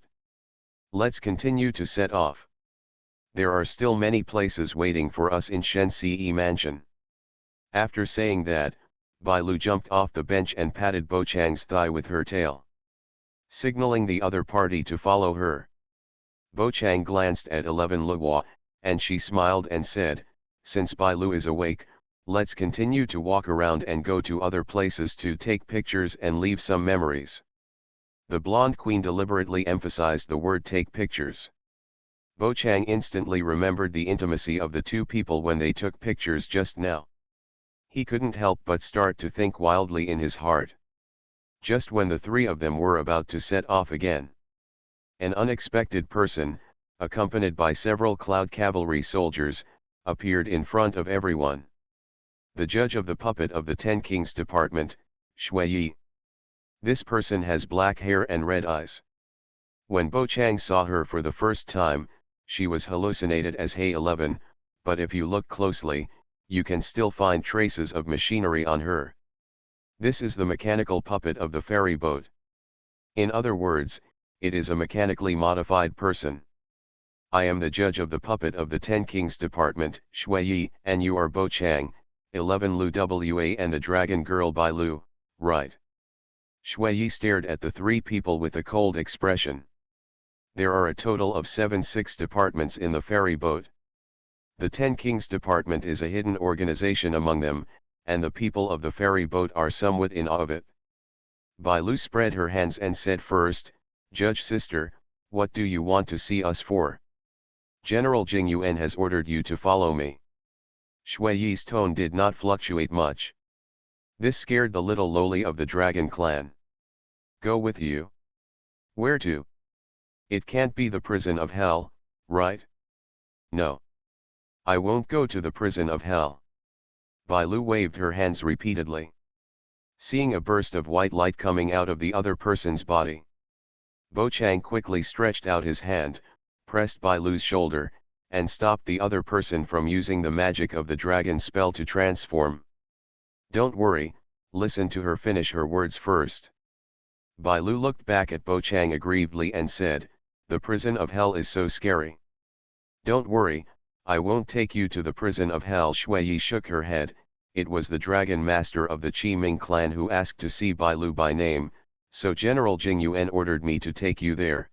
Let's continue to set off. There are still many places waiting for us in Shen-Ce mansion. After saying that, Bailu jumped off the bench and patted Bo Chang's thigh with her tail, signaling the other party to follow her. Bo Chang glanced at 11 Luwa, and she smiled and said, since Bailu is awake, let's continue to walk around and go to other places to take pictures and leave some memories. The blonde queen deliberately emphasized the word take pictures. Bo Chang instantly remembered the intimacy of the two people when they took pictures just now. He couldn't help but start to think wildly in his heart. Just when the three of them were about to set off again, An unexpected person, accompanied by several cloud cavalry soldiers, appeared in front of everyone. The judge of the puppet of the Ten Kings department, Shui Yi. This person has black hair and red eyes. When Bo Chang saw her for the first time, she was hallucinated as He 11, but if you look closely, you can still find traces of machinery on her. This is the mechanical puppet of the ferry boat. In other words, it is a mechanically modified person. I am the judge of the puppet of the Ten Kings department, Shui Yi, and you are Bo Chang, 11 Lu Wa, and the dragon girl Bai Lu, right? Shui Yi stared at the three people with a cold expression. There are a total of 6 departments in the ferry boat. The Ten Kings department is a hidden organization among them, and the people of the ferry boat are somewhat in awe of it. Bai Lu spread her hands and said first, Judge sister, what do you want to see us for? General Jing Yuan has ordered you to follow me. Shui Yi's tone did not fluctuate much. This scared the little lowly of the dragon clan. Go with you? Where to? It can't be the prison of hell, right? No. I won't go to the prison of hell. Bai Lu waved her hands repeatedly. Seeing a burst of white light coming out of the other person's body, Bo Chang quickly stretched out his hand, pressed Bai Lu's shoulder, and stopped the other person from using the magic of the dragon spell to transform. Don't worry, listen to her finish her words first. Bai Lu looked back at Bo Chang aggrievedly and said, the prison of hell is so scary. Don't worry, I won't take you to the prison of hell. Shui Yi shook her head. It was the dragon master of the Qi Ming clan who asked to see Bai Lu by name, so General Jing Yuan ordered me to take you there.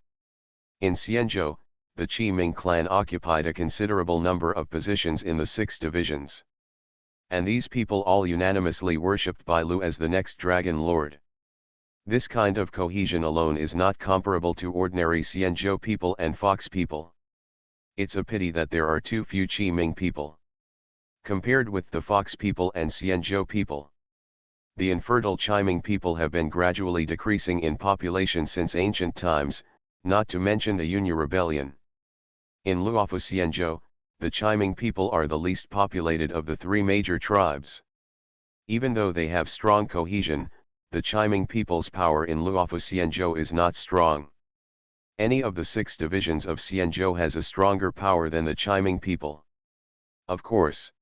In Xianzhou, the Qi Ming clan occupied a considerable number of positions in the 6 divisions. And these people all unanimously worshipped Bai Lu as the next dragon lord. This kind of cohesion alone is not comparable to ordinary Xianzhou people and Fox people. It's a pity that there are too few Qi Ming people. Compared with the Fox people and Xianzhou people, the infertile Qi Ming people have been gradually decreasing in population since ancient times, not to mention the Yunyi rebellion. In Luofu Xianzhou, the Qi Ming people are the least populated of the 3 major tribes. Even though they have strong cohesion, the Qi Ming people's power in Luofu Xianzhou is not strong. Any of the 6 divisions of Xianzhou has a stronger power than the Qi Ming people. Of course,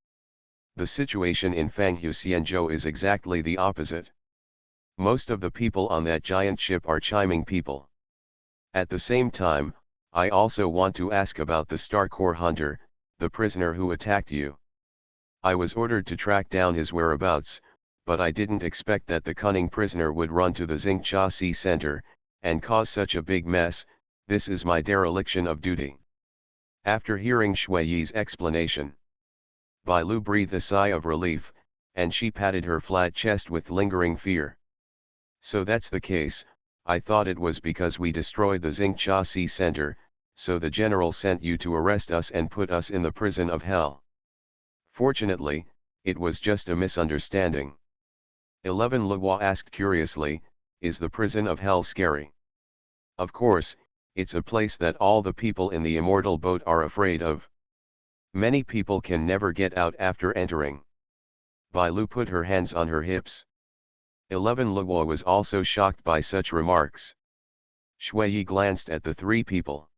the situation in Fanghu Xianzhou is exactly the opposite. Most of the people on that giant ship are Qi Ming people. At the same time, I also want to ask about the Star Core Hunter, the prisoner who attacked you. I was ordered to track down his whereabouts, but I didn't expect that the cunning prisoner would run to the Xingcha Sea Center, and cause such a big mess. This is my dereliction of duty. After hearing Shui Yi's explanation, Bai Lu breathed a sigh of relief, and she patted her flat chest with lingering fear. So that's the case. I thought it was because we destroyed the Xingcha Sea Center, so the general sent you to arrest us and put us in the prison of hell. Fortunately, it was just a misunderstanding. 11 Luo asked curiously, is the prison of hell scary? Of course, it's a place that all the people in the immortal boat are afraid of. Many people can never get out after entering. Bai Lu put her hands on her hips. 11 Luo was also shocked by such remarks. Shui Yi glanced at the 3 people.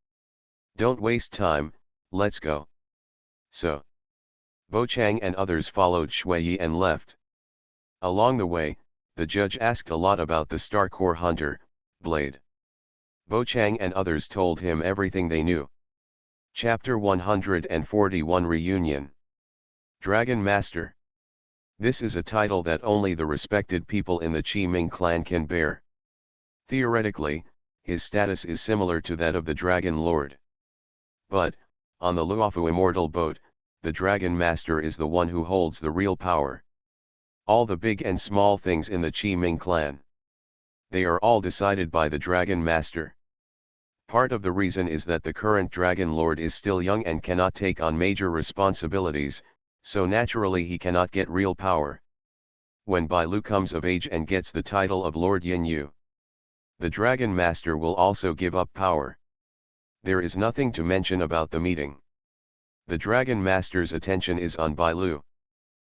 Don't waste time, let's go. So, Bo Chang and others followed Shui Yi and left. Along the way, the judge asked a lot about the Star Core Hunter, Blade. Bo Chang and others told him everything they knew. Chapter 141 Reunion. Dragon Master. This is a title that only the respected people in the Qi Ming clan can bear. Theoretically, his status is similar to that of the Dragon Lord. But, on the Luofu immortal boat, the Dragon Master is the one who holds the real power. All the big and small things in the Qi Ming clan, they are all decided by the Dragon Master. Part of the reason is that the current Dragon Lord is still young and cannot take on major responsibilities, so naturally he cannot get real power. When Bai Lu comes of age and gets the title of Lord Yin Yu, the Dragon Master will also give up power. There is nothing to mention about the meeting. The Dragon Master's attention is on Bai Lu.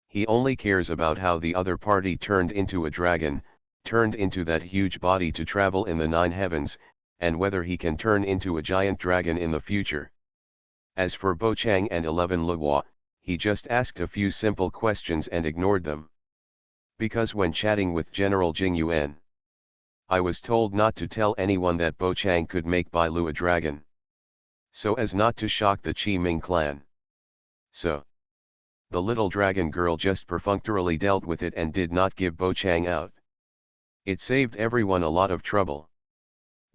He only cares about how the other party turned into a dragon, turned into that huge body to travel in the 9 heavens, and whether he can turn into a giant dragon in the future. As for Bo Chang and 11 Luo, he just asked a few simple questions and ignored them. Because when chatting with General Jing Yuan, I was told not to tell anyone that Bo Chang could make Bai Lu a dragon, so as not to shock the Qi Ming clan. So the little dragon girl just perfunctorily dealt with it and did not give Bo Chang out. It saved everyone a lot of trouble.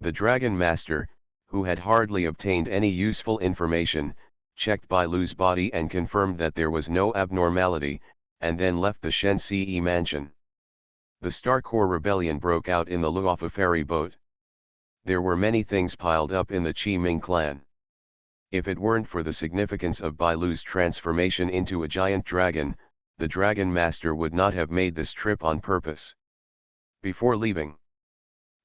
The Dragon Master, who had hardly obtained any useful information, checked Bai Lu's body and confirmed that there was no abnormality, and then left the Shen Ce mansion. The Star Corps rebellion broke out in the Luofa ferry boat. There were many things piled up in the Qi Ming clan. If it weren't for the significance of Bai Lu's transformation into a giant dragon, the Dragon Master would not have made this trip on purpose. Before leaving,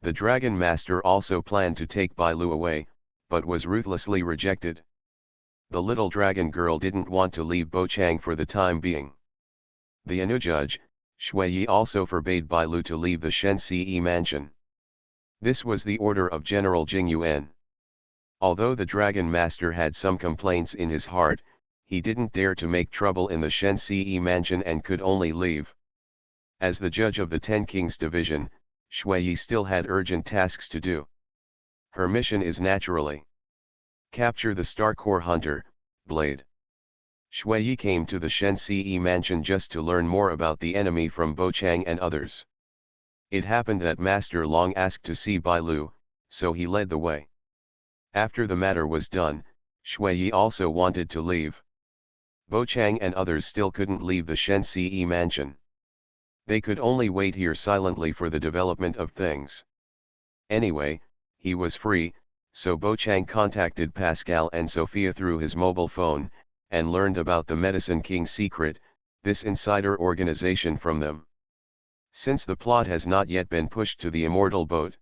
the Dragon Master also planned to take Bai Lu away, but was ruthlessly rejected. The little dragon girl didn't want to leave Bo Chang for the time being. The Anu judge, Shui Yi, also forbade Bai Lu to leave the Shen Ce mansion. This was the order of General Jing Yuan. Although the Dragon Master had some complaints in his heart, he didn't dare to make trouble in the Shen Ce mansion and could only leave. As the judge of the 10 Kings division, Shui Yi still had urgent tasks to do. Her mission is naturally capture the Star Corps hunter, Blade. Shui Yi came to the Shen Ce mansion just to learn more about the enemy from Bo Chang and others. It happened that Master Long asked to see Bai Lu, so he led the way. After the matter was done, Shui Yi also wanted to leave. Bo Chang and others still couldn't leave the Shen Ce mansion. They could only wait here silently for the development of things. Anyway, he was free, so Bo Chang contacted Pascal and Sophia through his mobile phone, and learned about the Medicine King secret, this insider organization, from them. Since the plot has not yet been pushed to the immortal boat,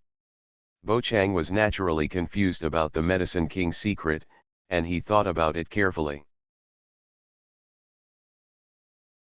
Bo Chang was naturally confused about the Medicine King secret, and he thought about it carefully.